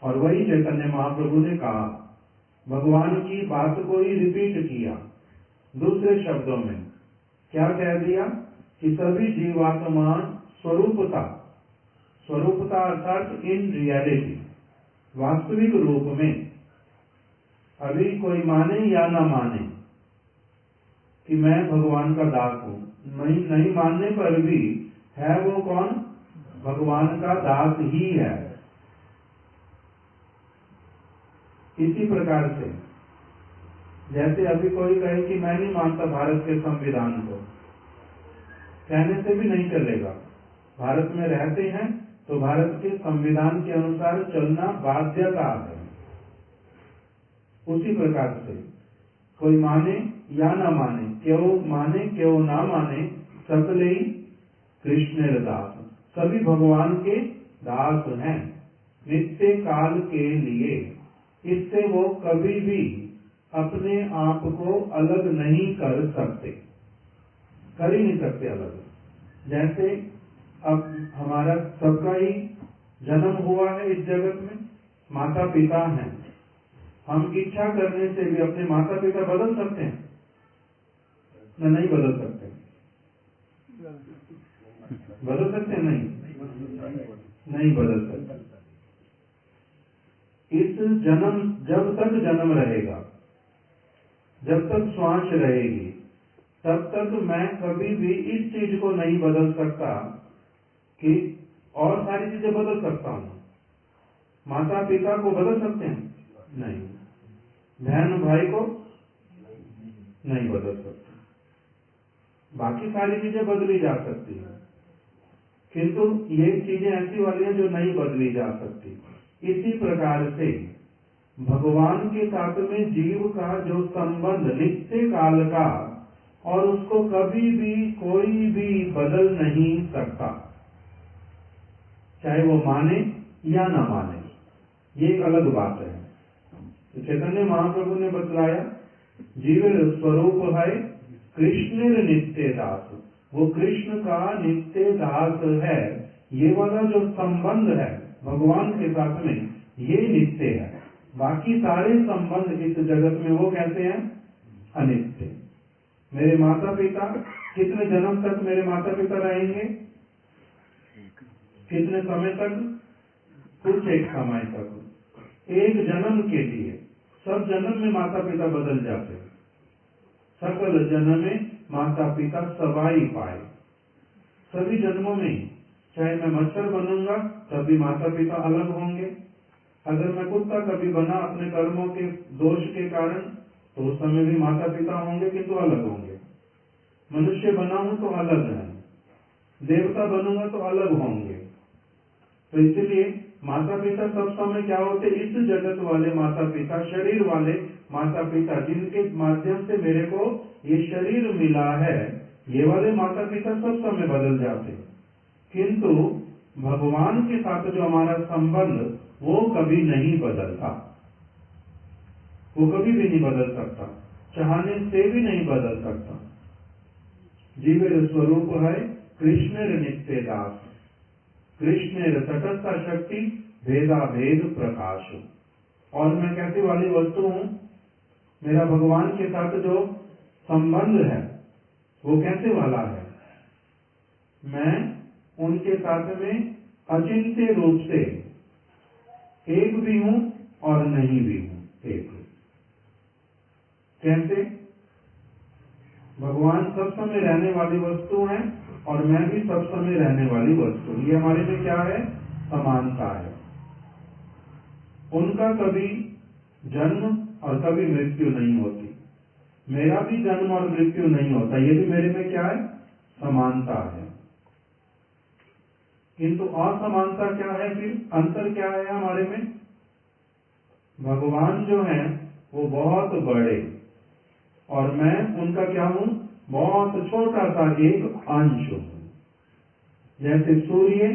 और वही चैतन्य महाप्रभु ने कहा, भगवान की बात को ही रिपीट किया दूसरे शब्दों में। क्या कह दिया कि सभी जीवात्मा स्वरूपता, स्वरूपता अर्थात इन रियलिटी, वास्तविक रूप में, अभी कोई माने या ना माने कि मैं भगवान का दास हूं, नहीं मानने पर भी है वो कौन, भगवान का दास ही है। इसी प्रकार से जैसे अभी कोई कहे कि मैं नहीं मानता भारत के संविधान को, कहने से भी नहीं चलेगा। भारत में रहते हैं तो भारत के संविधान के अनुसार चलना बाध्यता है। उसी प्रकार से कोई माने या ना माने, क्यों ना माने, सकले ही कृष्ण दास, सभी भगवान के दास हैं नित्य काल के लिए। इससे वो कभी भी अपने आप को अलग नहीं कर सकते, कर ही नहीं सकते अलग। जैसे अब हमारा सबका ही जन्म हुआ है इस जगत में, माता पिता हैं, हम इच्छा करने से भी अपने माता पिता बदल सकते हैं ना, नहीं बदल सकते, बदल सकते हैं, नहीं बदल सकते। इस जन्म, जब तक जन्म रहेगा, जब तक श्वास रहेगी, तब तक मैं कभी भी इस चीज को नहीं बदल सकता कि, और सारी चीजें बदल सकता हूं। माता पिता को बदल सकते हैं, नहीं। बहन भाई को नहीं बदल सकते। बाकी सारी चीजें बदली जा सकती हैं, किंतु ये चीजें ऐसी वाली हैं जो नहीं बदली जा सकती। इसी प्रकार से भगवान के साथ में जीव का जो संबंध नित्य काल का, और उसको कभी भी कोई भी बदल नहीं सकता, चाहे वो माने या ना माने, ये एक अलग बात है। तो चैतन्य महाप्रभु ने बतलाया, जीवेर स्वरूप है कृष्ण नित्य दास, वो कृष्ण का नित्य दास है। ये वाला जो संबंध है भगवान के साथ में, ये नित्य है। बाकी सारे संबंध इस जगत में वो कैसे हैं, अनित्य। मेरे माता पिता, कितने जन्म तक मेरे माता पिता रहेंगे, कितने समय तक? कुछ एक समय तक, एक जन्म के लिए। सब जन्म में माता पिता बदल जाते हैं। सकल जन्म में माता पिता सवाई पाए। सभी जन्मों में, चाहे मैं मच्छर बनूंगा तब भी माता पिता अलग होंगे। अगर मैं कुत्ता कभी बना अपने कर्मों के दोष के कारण, तो उस समय भी माता पिता होंगे, किंतु अलग होंगे। मनुष्य बना हूं तो अलग है, देवता बनूंगा तो अलग होंगे। तो इसलिए माता पिता सब समय क्या होते? इस जगत वाले माता पिता, शरीर वाले माता पिता, जिनके माध्यम से मेरे को ये शरीर मिला है, ये वाले माता पिता सब समय बदल जाते हैं। किंतु भगवान के साथ जो हमारा संबंध, वो कभी नहीं बदलता। वो कभी भी नहीं बदल सकता, चाहने से भी नहीं बदल सकता। जीवेर स्वरूप है कृष्णेर नित्य दास, कृष्णेर तटस्थ शक्ति भेदा भेद प्रकाश। और मैं कैसी वाली वस्तु हूं? मेरा भगवान के साथ जो संबंध है वो कैसे वाला है? मैं उनके साथ में अचिंत्य रूप से एक भी हूं और नहीं भी हूं। एक कैसे? भगवान सब समय रहने वाली वस्तु है और मैं भी सब समय रहने वाली वस्तु। ये हमारे में क्या है? समानता है। उनका कभी जन्म और कभी मृत्यु नहीं होती, मेरा भी जन्म और मृत्यु नहीं होता। ये भी मेरे में क्या है? समानता है। किंतु असमानता क्या है? फिर अंतर क्या है हमारे में? भगवान जो है वो बहुत बड़े और मैं उनका क्या हूं? बहुत छोटा सा एक अंश हूं। जैसे सूर्य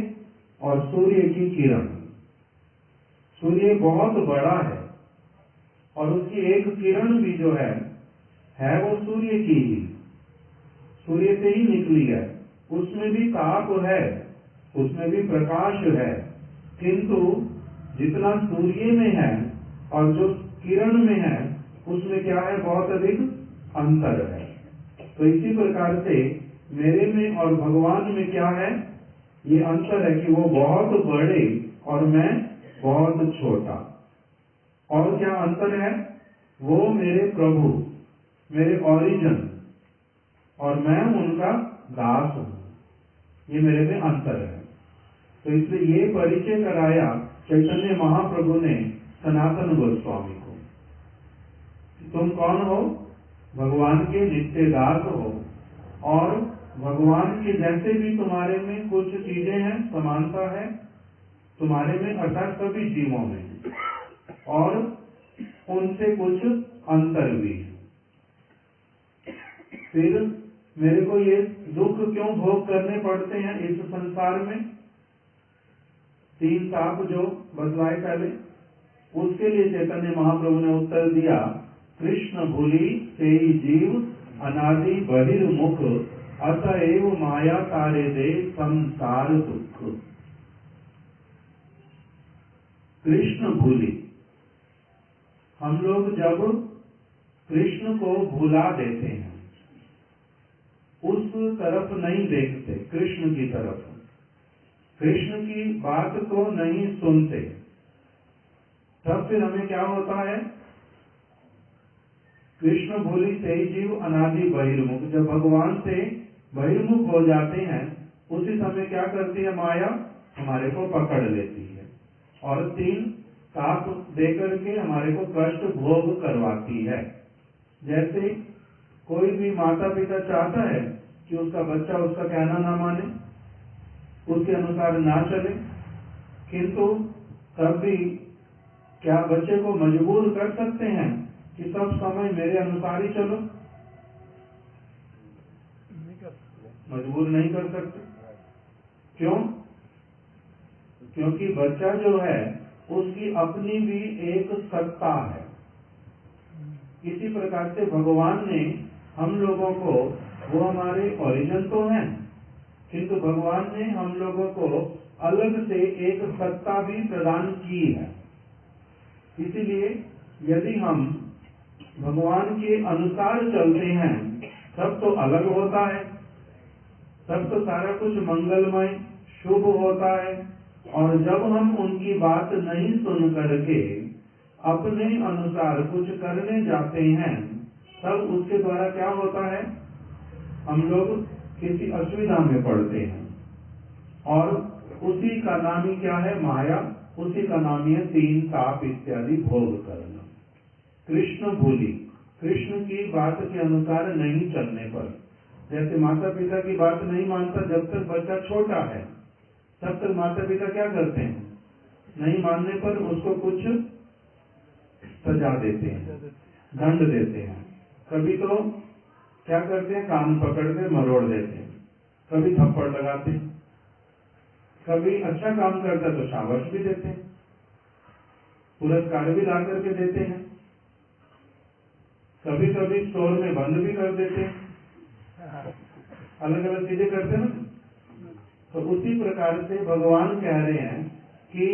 और सूर्य की किरण। सूर्य बहुत बड़ा है और उसकी एक किरण भी जो है वो सूर्य की ही, सूर्य से ही निकली है। उसमें भी ताप है, उसमें भी प्रकाश है, किंतु जितना सूर्य में है और जो किरण में है उसमें क्या है? बहुत अधिक अंतर है। तो इसी प्रकार से मेरे में और भगवान में क्या है? ये अंतर है कि वो बहुत बड़े और मैं बहुत छोटा। और क्या अंतर है? वो मेरे प्रभु, मेरे ओरिजिन, और मैं उनका दास हूं। ये मेरे में अंतर है। तो इसलिए ये परिचय कराया चैतन्य महाप्रभु ने सनातन गोस्वामी को। तुम कौन हो? भगवान के नित्य दास हो और भगवान के जैसे भी तुम्हारे में कुछ चीजें हैं, समानता है तुम्हारे में, अर्थात सभी जीवों में, और उनसे कुछ अंतर भी है। फिर मेरे को ये दुख क्यों भोग करने पड़ते हैं इस संसार में? 3 ताप जो बतलाए पहले, उसके लिए चैतन्य महाप्रभु ने उत्तर दिया, कृष्ण भूली तेई जीव अनादि बहिर्मुख, अतएव माया तारे दे संसार दुख। कृष्ण भूली, हम लोग जब कृष्ण को भुला देते हैं, उस तरफ नहीं देखते, कृष्ण की तरफ, कृष्ण की बात को नहीं सुनते, तब फिर हमें क्या होता है? कृष्ण भूली से ही जीव अनादि बहिर्मुख। जब भगवान से बहिर्मुख हो जाते हैं, उसी समय क्या करती है माया? हमारे को पकड़ लेती है और 3 ताप देकर के हमारे को कष्ट भोग करवाती है। जैसे कोई भी माता पिता चाहता है कि उसका बच्चा उसका कहना ना माने, उसके अनुसार ना चले, किंतु तब भी क्या बच्चे को मजबूर कर सकते हैं कि सब समय मेरे अनुसार ही चलो? मजबूर नहीं कर सकते। क्यों? क्योंकि बच्चा जो है उसकी अपनी भी एक सत्ता है। इसी प्रकार से भगवान ने हम लोगों को, वो हमारे ओरिजिन तो हैं, किंतु भगवान ने हम लोगों को अलग से एक सत्ता भी प्रदान की है। इसीलिए यदि हम भगवान के अनुसार चलते हैं तब तो अलग होता है, तब तो सारा कुछ मंगलमय शुभ होता है। और जब हम उनकी बात नहीं सुन करके अपने अनुसार कुछ करने जाते हैं, तब उसके द्वारा क्या होता है, हम लोग किसी असुविधा में पड़ते हैं। और उसी का नाम ही क्या है, माया। उसी का नाम ही है तीन ताप इत्यादि भोग करना। कृष्ण भूली, कृष्ण की बात के अनुसार नहीं चलने पर, जैसे माता पिता की बात नहीं मानता, जब तक बच्चा छोटा है तब तक माता पिता क्या करते हैं, नहीं मानने पर उसको कुछ सजा देते हैं, दंड देते हैं। कभी तो क्या करते हैं, कान पकड़ के मरोड़ देते हैं, कभी थप्पड़ लगाते हैं, कभी अच्छा काम करता तो शाबाश भी देते हैं, पुरस्कार भी ला करके देते हैं, कभी कभी स्टोर में बंद भी कर देते हैं, अलग अलग चीजें करते हैं ना। तो उसी प्रकार से भगवान कह रहे हैं कि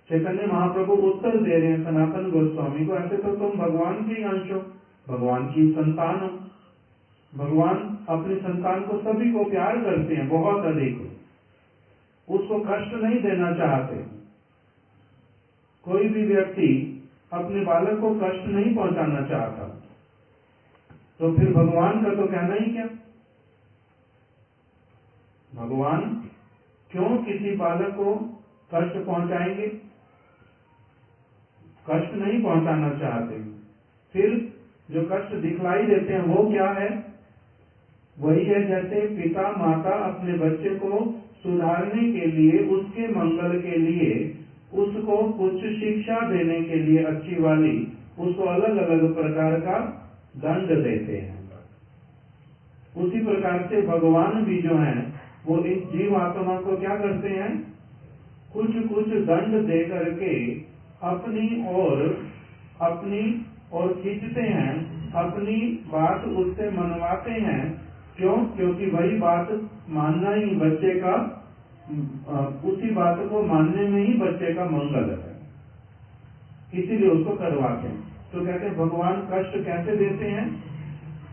चैतन्य महाप्रभु उत्तर दे रहे हैं सनातन गोस्वामी को, ऐसे तो तुम भगवान के ही अंश हो, भगवान की संतान हो। भगवान अपनी संतान को सभी को प्यार करते हैं, बहुत अधिक, उसको कष्ट नहीं देना चाहते। कोई भी व्यक्ति अपने बालक को कष्ट नहीं पहुंचाना चाहता, तो फिर भगवान का तो कहना ही क्या। भगवान क्यों किसी बालक को कष्ट पहुंचाएंगे, कष्ट नहीं पहुंचाना चाहते। फिर जो कष्ट दिखलाई देते हैं वो क्या है, वही है जैसे पिता माता अपने बच्चे को सुधारने के लिए, उसके मंगल के लिए, उसको कुछ शिक्षा देने के लिए अच्छी वाली, उसको अलग अलग प्रकार का दंड देते हैं। उसी प्रकार से भगवान भी जो है वो इस जीव आत्मा को क्या करते हैं, कुछ कुछ दंड दे करके अपनी ओर खींचते हैं, अपनी बात उससे मनवाते हैं। क्यों? क्योंकि वही बात मानना ही बच्चे का, उसी बात को मानने में ही बच्चे का मंगल है, इसीलिए उसको करवाते हैं। तो कहते हैं भगवान कष्ट कैसे देते हैं,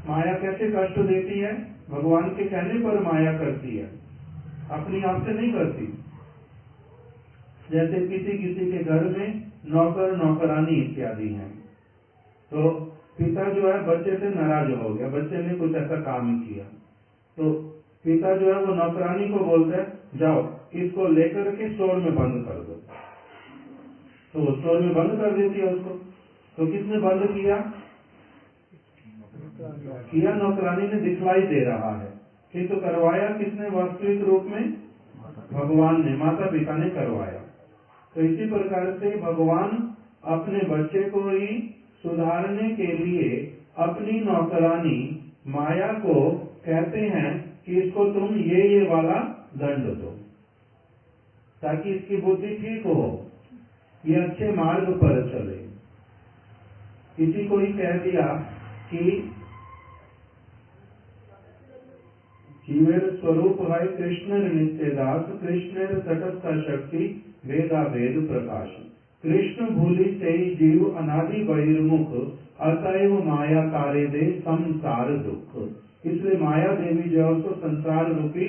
माया कैसे कष्ट देती है, भगवान के कहने पर माया करती है, अपनी आप से नहीं करती। जैसे किसी किसी के घर में नौकर नौकरानी इत्यादि हैं, तो पिता जो है बच्चे से नाराज हो गया, बच्चे ने कुछ ऐसा काम किया, तो पिता जो है वो नौकरानी को बोलता है जाओ इसको लेकर के स्टोर में बंद कर दो। तो वो स्टोर में बंद कर देती है उसको। तो किसने बंद किया, नौकरानी ने दिखलाई दे रहा है, किंतु करवाया किसने वास्तविक रूप में, भगवान ने, माता पिता ने करवाया। तो इसी प्रकार से भगवान अपने बच्चे को ही सुधारने के लिए अपनी नौकरानी माया को कहते हैं कि इसको तुम ये वाला दंड दो, ताकि इसकी बुद्धि ठीक हो, ये अच्छे मार्ग पर चले। किसी को ही कह दिया कि जीवेर स्वरूप है कृष्ण नित्य दास, कृष्ण तटस्थ शक्ति वेदा वेद प्रकाश। कृष्ण भूलि से जीव अनादि बहिर्मुख, अतएव माया कार्य दे संसार दुख। इसलिए माया देवी जो उसको संसार रूपी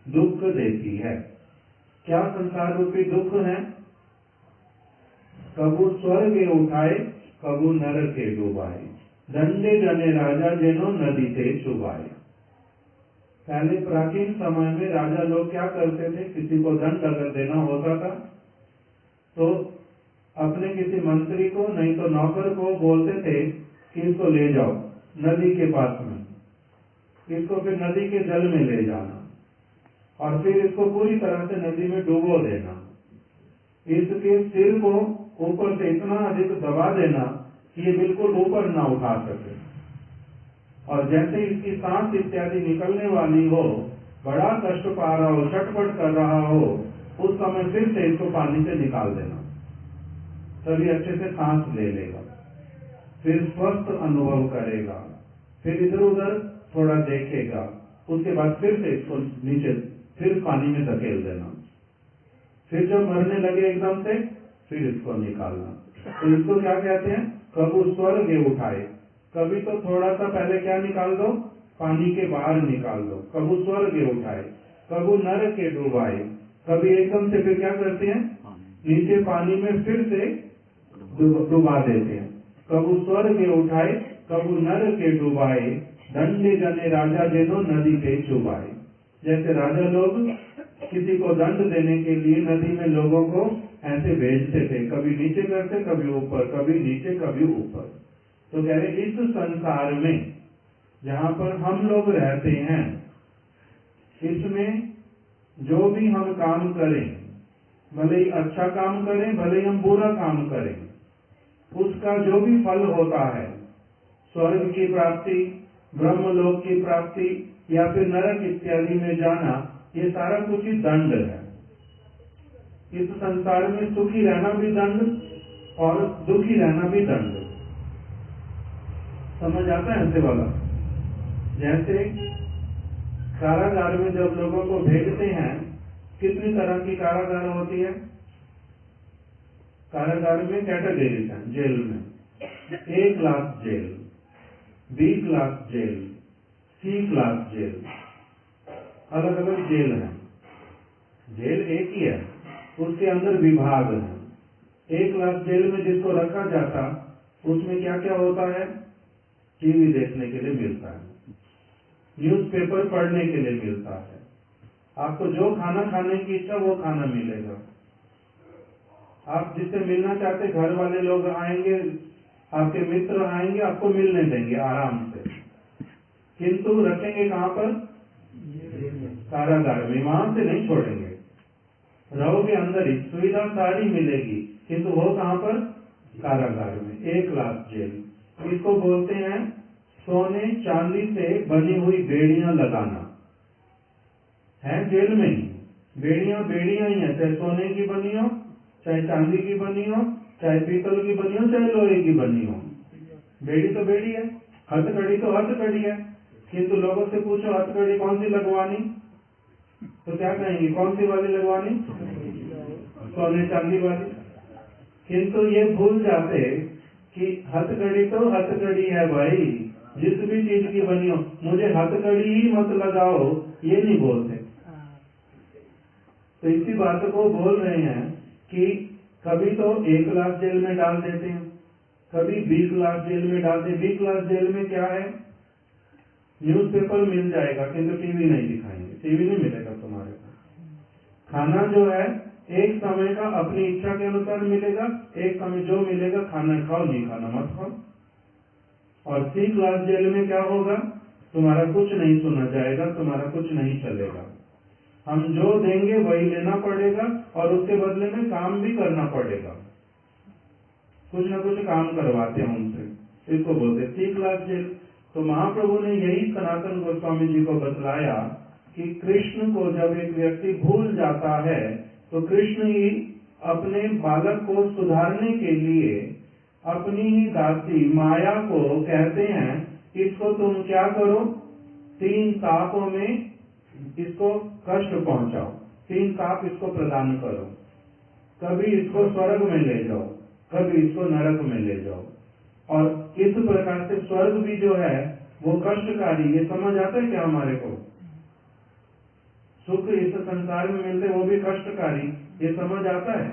दुख देती है। क्या संसार रूपी दुख है, कबू स्वर्ग उठाए कबू नर के डुबाए, दंडे जने राजा जेनो नदी ते चुबाए। पहले प्राचीन समय में राजा लोग क्या करते थे, किसी को दंड अगर देना होता था तो अपने किसी मंत्री को नहीं तो नौकर को बोलते थे कि इसको ले जाओ नदी के पास में, इसको फिर नदी के जल में ले जाना और फिर इसको पूरी तरह से नदी में डुबो देना, इसके सिर को ऊपर से इतना अधिक दबा देना कि ये बिल्कुल ऊपर ना उठा सके, और जैसे इसकी सांस इत्यादि निकलने वाली हो, बड़ा कष्ट पा रहा हो, छटपट कर रहा हो, उस समय फिर से इसको पानी से निकाल देना, तभी अच्छे से सांस ले लेगा, फिर स्वस्थ अनुभव करेगा, फिर इधर उधर थोड़ा देखेगा, उसके बाद फिर से इसको नीचे फिर पानी में धकेल देना, फिर जब मरने लगे एकदम से फिर इसको निकालना। तो इसको क्या कहते हैं, कबू स्वर्ग उठाए, कभी तो थोड़ा सा पहले क्या निकाल दो, पानी के बाहर निकाल दो, कबू स्वर्ग उठाए कबू नर के डुबाए, कभी एकदम से फिर क्या करते हैं, नीचे पानी में फिर से डुबा देते हैं। कबू स्वर्ग के उठाए, कबू नर के डुबाए, दंडे जने राजा जेनो नदी पे चुबाए। जैसे राजा लोग किसी को दंड देने के लिए नदी में लोगों को ऐसे भेजते थे, कभी नीचे करते, कभी ऊपर, कभी नीचे, कभी ऊपर। तो कह रहे इस संसार में जहाँ पर हम लोग रहते हैं, इसमें जो भी हम काम करें, भले ही अच्छा काम करें, भले ही हम बुरा काम करें, उसका जो भी फल होता है, स्वर्ग की प्राप्ति, ब्रह्मलोक की प्राप्ति या फिर नरक इत्यादि में जाना, ये सारा कुछ ही दंड है। इस संसार में सुखी रहना भी दंड और दुखी रहना भी दंड। समझ आता है ऐसे वाला? जैसे कारागार में जब लोगों को भेजते हैं, कितनी तरह की कारागार होती है? कारागार में कैटेगरीज हैं जेल में। A class jail, B class jail, C class jail, अलग अलग जेल हैं। जेल एक ही है, उसके अंदर विभाग हैं। A क्लास जेल में जिसको रखा जाता, उसमें क्या क्या होता है? टीवी देखने के लिए मिलता है, न्यूज़पेपर पढ़ने के लिए मिलता है, आपको जो खाना खाने की इच्छा वो खाना मिलेगा। आप जिससे मिलना चाहते, घर वाले लोग आएंगे, आपके मित्र आएंगे, आपको मिलने देंगे आराम से, किंतु रखेंगे कहाँ पर? कारागार में, वहां से नहीं छोड़ेंगे, रहोगे अंदर ही, सुविधा सारी मिलेगी, किंतु वो कहाँ पर? कारागार में। एक क्लास जेल, इसको बोलते हैं सोने चांदी से बनी हुई बेड़ियां लगाना। है जेल में ही बेड़ियां बेड़ियां ही है, चाहे सोने की बनी हो, चाहे चांदी की बनी हो, चाहे पीतल की बनी हो, चाहे लोहे की बनी हो, बेड़ी तो बेड़ी है, हथकड़ी तो हथकड़ी है। किंतु लोगों से पूछो हथकड़ी कौन सी लगवानी, तो क्या कहेंगे? कौन सी वाली लगवानी? सोने चांदी वाली। किंतु ये भूल जाते कि हथकड़ी तो हथकड़ी है भाई, जिस भी चीज की बनी हो, मुझे हथकड़ी ही मत लगाओ, ये नहीं बोलते। तो इसी बात को बोल रहे हैं कि कभी तो A क्लास जेल में डाल देते हैं, कभी B क्लास जेल में डालते। B क्लास जेल में क्या है? न्यूज़पेपर मिल जाएगा, किंतु टीवी नहीं दिखाएंगे, टीवी नहीं मिलेगा तुम्हारे को। खाना जो है एक समय का अपनी इच्छा के अनुसार मिलेगा, एक समय जो मिलेगा खाना खाओ, नहीं खाना मत खाओ। और C क्लास जेल में क्या होगा? तुम्हारा कुछ नहीं सुना जाएगा, तुम्हारा कुछ नहीं चलेगा, हम जो देंगे वही लेना पड़ेगा और उसके बदले में काम भी करना पड़ेगा, कुछ ना कुछ काम करवाते हैं उनसे, इसको बोलते C क्लास जेल। तो महाप्रभु ने यही सनातन गोस्वामी जी को बतलाया कि कृष्ण को जब एक व्यक्ति भूल जाता है, तो कृष्ण ही अपने बालक को सुधारने के लिए अपनी ही दासी माया को कहते हैं, इसको तुम क्या करो, 3 तापों में इसको कष्ट पहुंचाओ, 3 ताप इसको प्रदान करो, कभी इसको स्वर्ग में ले जाओ, कभी इसको नरक में ले जाओ। और इस प्रकार से स्वर्ग भी जो है वो कष्टकारी, ये समझ आता है क्या हमारे को? सुख इस संसार में मिलते वो भी कष्टकारी, ये समझ आता है?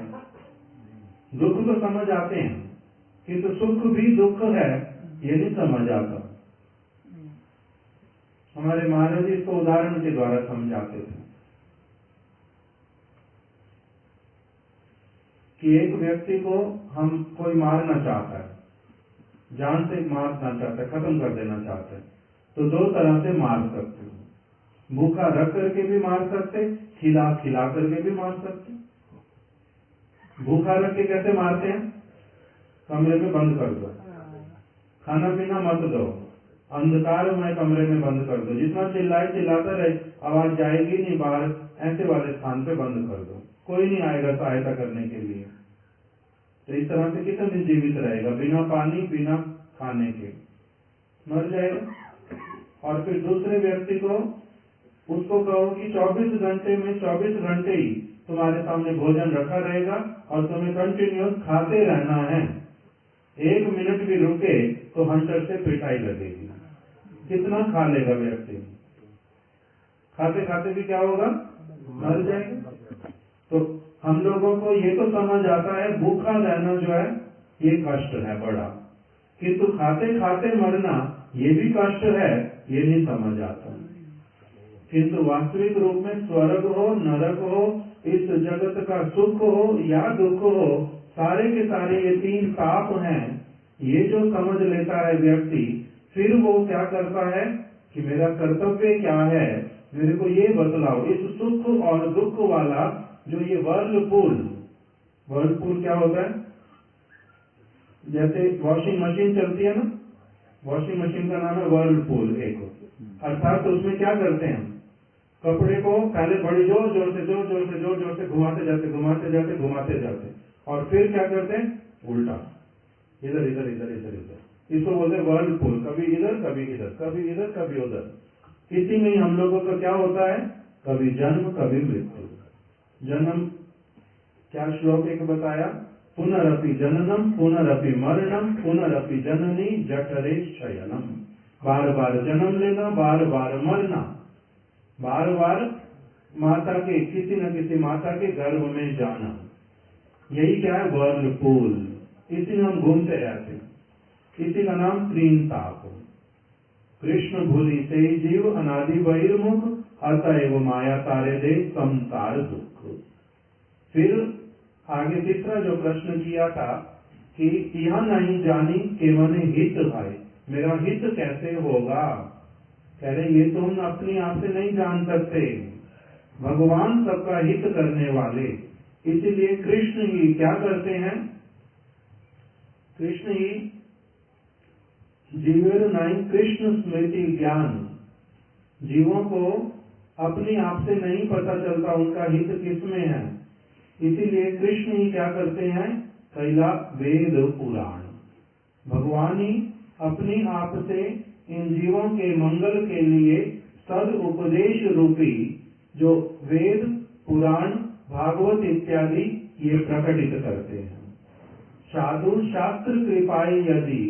दुख तो समझ आते हैं, किंतु सुख भी दुख है ये नहीं समझ आता। हमारे महाराज जी इसको उदाहरण के द्वारा समझाते थे कि एक व्यक्ति को हम कोई मारना चाहता है, जान से मारना चाहता है, खत्म कर देना चाहता है, तो 2 तरह से मार सकते हैं। भूखा रख करके भी मार सकते, खिला खिला करके भी मार सकते। भूखा रख के कैसे मारते हैं? कमरे में बंद कर दो, खाना पीना मत दो, अंधकार में कमरे में बंद कर दो, जितना चिल्लाए चिल्लाता रहे, आवाज जाएगी नहीं बाहर, ऐसे वाले स्थान पे बंद कर दो, कोई नहीं आएगा सहायता करने के लिए। तो इस तरह से कितना दिन जीवित रहेगा? बिना पानी बिना खाने के मर जाएगा। और फिर दूसरे व्यक्ति को उसको कहो कि 24 घंटे में 24 घंटे ही तुम्हारे सामने भोजन रखा रहेगा और तुम्हें कंटिन्यूस खाते रहना है, 1 मिनट भी रुके तो हंटर से पिटाई लगेगी। कितना खा लेगा व्यक्ति? खाते खाते भी क्या होगा? मर जाएगा। हम लोगों को ये तो समझ आता है भूखा रहना जो है ये कष्ट है बड़ा, किंतु खाते खाते मरना ये भी कष्ट है, ये नहीं समझ आता। किंतु वास्तविक रूप में स्वर्ग हो नरक हो, इस जगत का सुख हो या दुख हो, सारे के सारे ये तीन ताप हैं। ये जो समझ लेता है व्यक्ति, फिर वो क्या करता है कि मेरा कर्तव्य क्या है, मेरे को ये बतलाओ। इस सुख और दुख वाला जो ये वर्लपूल क्या होता है? जैसे वॉशिंग मशीन चलती है ना, वॉशिंग मशीन का नाम है वर्लपूल एक, अर्थात तो उसमें क्या करते हैं, कपड़े को पहले बड़ी जोर जोर से घुमाते जाते और फिर क्या करते हैं, उल्टा इधर इधर इधर इधर इधर, इसको बोलते हैं वर्लपूल। कभी इधर कभी इधर, कभी इधर कभी उधर। इसी में ही हम लोगों का क्या होता है, कभी जन्म कभी मृत्यु। जन्म क्या श्लोक एक बताया, पुनरपि जननम पुनरपि मरणम पुनरपि जननी जठरे शयनम। बार बार जन्म लेना, बार बार मरना, बार बार माता के किसी न किसी माता के गर्भ में जाना, यही क्या है, वर्लपूल। इसी में हम घूमते रहते हैं। इसी का नाम तीन ताप। कृष्ण भूलि से जीव अनादि बहिर्मुख, अतएव माया तारे दे संसार दुख। फिर आगे तीसरा जो प्रश्न किया था कि यह नहीं जानी केवल हित है, मेरा हित कैसे होगा। कह रहे ये तो हम अपनी आप से नहीं जान सकते, भगवान सबका हित करने वाले। इसीलिए कृष्ण ही क्या करते हैं, कृष्ण ही जीवेर नहीं कृष्ण स्मृति ज्ञान, जीवों को अपनी आप से नहीं पता चलता उनका हित किसमें है। इसीलिए कृष्ण ही क्या करते हैं, कैला वेद पुराण, भगवान ही अपनी आप से इन जीवों के मंगल के लिए सद उपदेश रूपी जो वेद पुराण भागवत इत्यादि ये प्रकटित करते हैं। साधु शास्त्र कृपाई यदि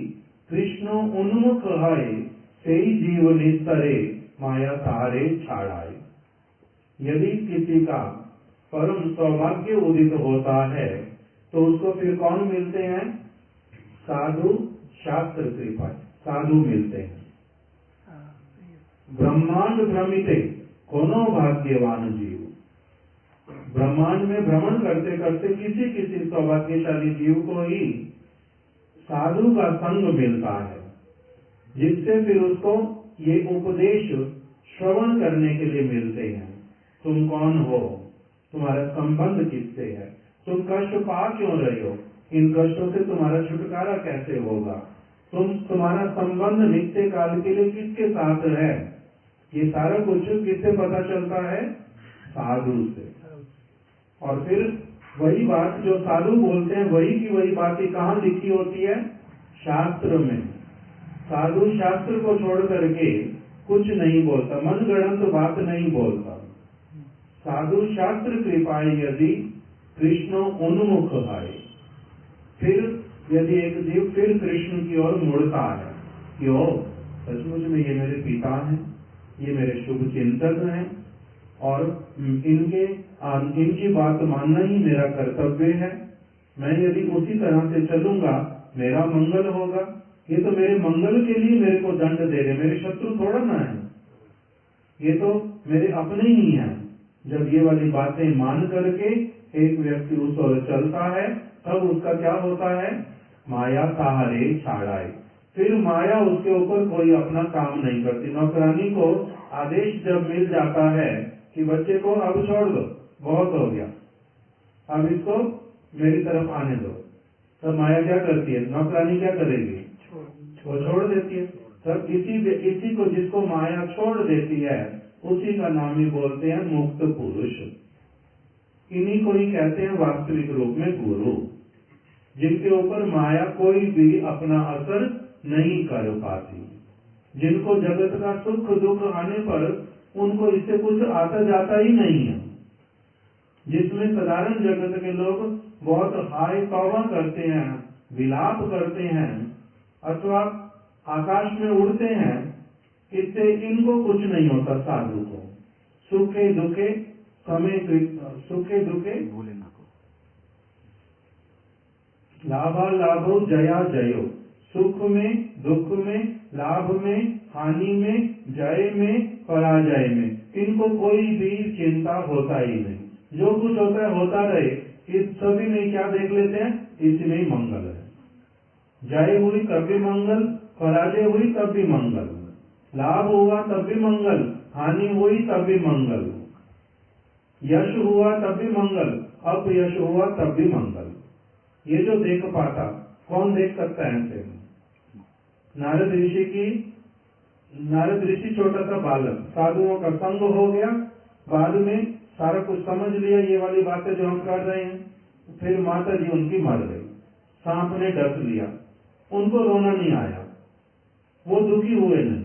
कृष्ण उन्मुख है, सही जीव निस्तरे माया तारे छाड़ाए। यदि किसी का परम सौभाग्य उदित होता है तो उसको फिर कौन मिलते हैं, साधु शास्त्र कृपा, साधु मिलते हैं। ब्रह्मांड भ्रमिते कोनो भाग्यवान जीव, ब्रह्मांड में भ्रमण करते करते किसी किसी सौभाग्यशाली जीव को ही साधु का संग मिलता है, जिससे फिर उसको ये उपदेश श्रवण करने के लिए मिलते हैं। तुम कौन हो, तुम्हारा संबंध किससे है, तुम कष्ट पा क्यों रहे हो, इन कष्टों से तुम्हारा छुटकारा कैसे होगा, तुम्हारा संबंध नित्य काल के लिए किसके साथ है, ये सारा कुछ किससे पता चलता है, साधु से। और फिर वही बात जो साधु बोलते हैं, वही की वही बात कहाँ लिखी होती है, शास्त्र में। साधु शास्त्र को छोड़ करके कुछ नहीं बोलता, मनगढ़ंत बात नहीं बोलता। साधु शास्त्र कृपाए यदि कृष्ण उन्मुख है, फिर यदि एक जीव फिर कृष्ण की ओर मुड़ता है कि ओ सचमुच में ये मेरे पिता हैं, ये मेरे शुभ चिंतक हैं और इनकी बात मानना ही मेरा कर्तव्य है, मैं यदि उसी तरह से चलूंगा मेरा मंगल होगा। ये तो मेरे मंगल के लिए मेरे को दंड दे रहे, मेरे शत्रु थोड़ा ना है, ये तो मेरे अपने ही हैं। जब ये वाली बातें मान करके एक व्यक्ति उस ओर चलता है, तब उसका क्या होता है, माया सहारे छाड़ाए। फिर माया उसके ऊपर कोई अपना काम नहीं करती। नौकरानी को आदेश जब मिल जाता है कि बच्चे को अब छोड़ दो, बहुत हो गया, अब इसको मेरी तरफ आने दो, तब माया क्या करती है, नौकरानी क्या करेगी, वो छोड़ देती है। तब इसी को जिसको माया छोड़ देती है उसी का नाम ही बोलते हैं मुक्त पुरुष। इन्हीं को ही कहते हैं वास्तविक रूप में गुरु, जिनके ऊपर माया कोई भी अपना असर नहीं कर पाती, जिनको जगत का सुख दुख आने पर उनको इससे कुछ आता जाता ही नहीं है। जिसमें साधारण जगत के लोग बहुत हाय तौबा करते हैं, विलाप करते हैं अथवा आकाश में उड़ते हैं, इससे इनको कुछ नहीं होता। साधु को सुखे दुखे समय सुखे दुखे लाभा लाभो जया जयो, सुख में दुख में, लाभ में हानि में, जय में पराजय में, इनको कोई भी चिंता होता ही नहीं। जो कुछ होता है होता रहे, इस सभी में क्या देख लेते हैं, इसमें ही मंगल है। जय हुई तब भी मंगल, पराजय हुई तब भी मंगल, लाभ हुआ तब भी मंगल, हानि हुई तब भी मंगल, यश हुआ तब भी मंगल, अपयश हुआ तब भी मंगल। ये जो देख पाता, कौन देख सकता है ऐसे? नारद ऋषि छोटा सा बालक, साधुओं का संग हो गया, बाद में सारा कुछ समझ लिया, ये वाली बातें जो हम कर रहे हैं। फिर माता जी उनकी मर गई, सांप ने डस लिया, उनको रोना नहीं आया, वो दुखी हुए नहीं,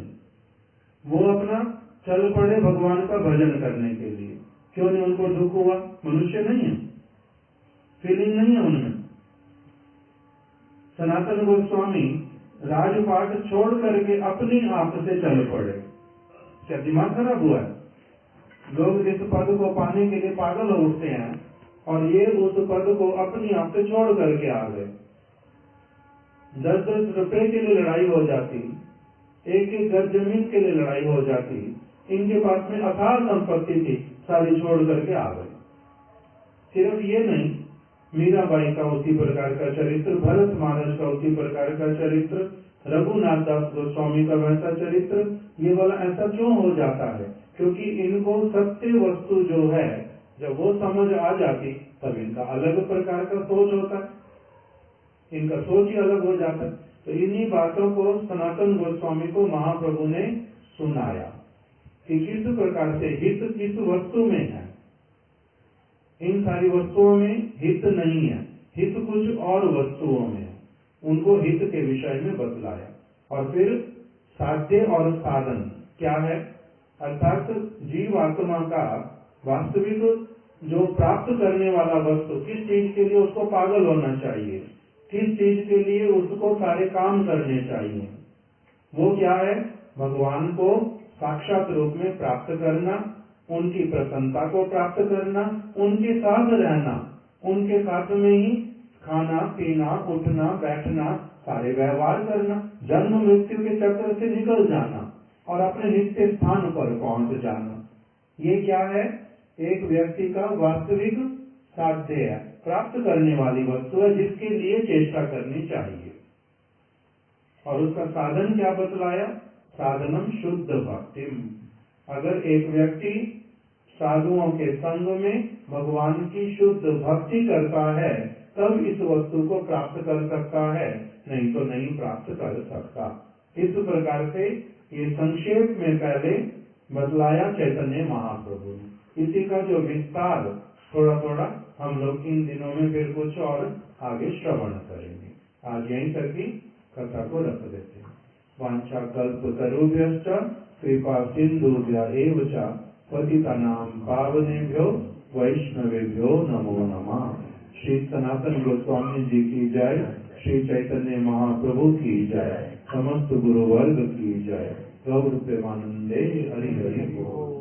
वो अपना चल पड़े भगवान का भजन करने के लिए। क्यों नहीं उनको दुख हुआ? मनुष्य नहीं है, फीलिंग नहीं है उनमें। सनातन गोस्वामी राजपाट छोड़ करके अपने आप से चल पड़े। क्या दिमाग खराब हुआ है? लोग इस पद को पाने के लिए पागल हो उठते हैं, और ये उस पद को अपनी आप से छोड़ करके आ गए। 10-10 रुपए के लिए लड़ाई हो जाती, एक गज जमीन के लिए लड़ाई हो जाती, इनके पास में अथाह संपत्ति थी, सारी छोड़ करके आ गए। सिर्फ ये नहीं, मीराबाई का उसी प्रकार का चरित्र, भरत महाराज का उसी प्रकार का चरित्र, रघुनाथ दास गोस्वामी का वैसा चरित्र। ये वाला ऐसा क्यों हो जाता है? क्योंकि इनको सत्य वस्तु जो है, जब वो समझ आ जाती, तब इनका अलग प्रकार का सोच होता है, इनका सोच ही अलग हो जाता है। तो इन्हीं बातों को सनातन गोस्वामी को महाप्रभु ने सुनाया कि किस प्रकार से हित किस वस्तु में है। इन सारी वस्तुओं में हित नहीं है, हित कुछ और वस्तुओं में है। उनको हित के विषय में बतलाया। और फिर साध्य और साधन क्या है, अर्थात जीव आत्मा का वास्तविक जो प्राप्त करने वाला वस्तु, किस चीज के लिए उसको पागल होना चाहिए, किस चीज के लिए उसको सारे काम करने चाहिए, वो क्या है? भगवान को साक्षात रूप में प्राप्त करना, उनकी प्रसन्नता को प्राप्त करना, उनके साथ रहना, उनके साथ में ही खाना पीना उठना बैठना सारे व्यवहार करना, जन्म मृत्यु के चक्र से निकल जाना और अपने नित्य स्थान पर पहुंच जाना। ये क्या है? एक व्यक्ति का वास्तविक साध्य है, प्राप्त करने वाली वस्तु है, जिसके लिए चेष्टा करनी चाहिए। और उसका साधन क्या बतलाया? साधनम शुद्ध भक्तिम। अगर एक व्यक्ति साधुओं के संग में भगवान की शुद्ध भक्ति करता है, तब इस वस्तु को प्राप्त कर सकता है, नहीं तो नहीं प्राप्त कर सकता। इस प्रकार से ये संक्षेप में पहले बतलाया चैतन्य महाप्रभु ने। इसी का जो विस्तार थोड़ा थोड़ा हम लोग इन दिनों में फिर कुछ और आगे श्रवण करेंगे। आज यहीं तक की कथा को रख देते हैं। वांछा कल्पतरुभ्यश्च कृपा सिंधुभ्य एव च पतितानां पावनेभ्यो वैष्णवेभ्यो नमो नमः। श्री सनातन गोस्वामी जी की जय, श्री चैतन्य महाप्रभु की जय, समस्त गुरु वर्ग की जय। गौर प्रेमानंदे हरि हरि बोल।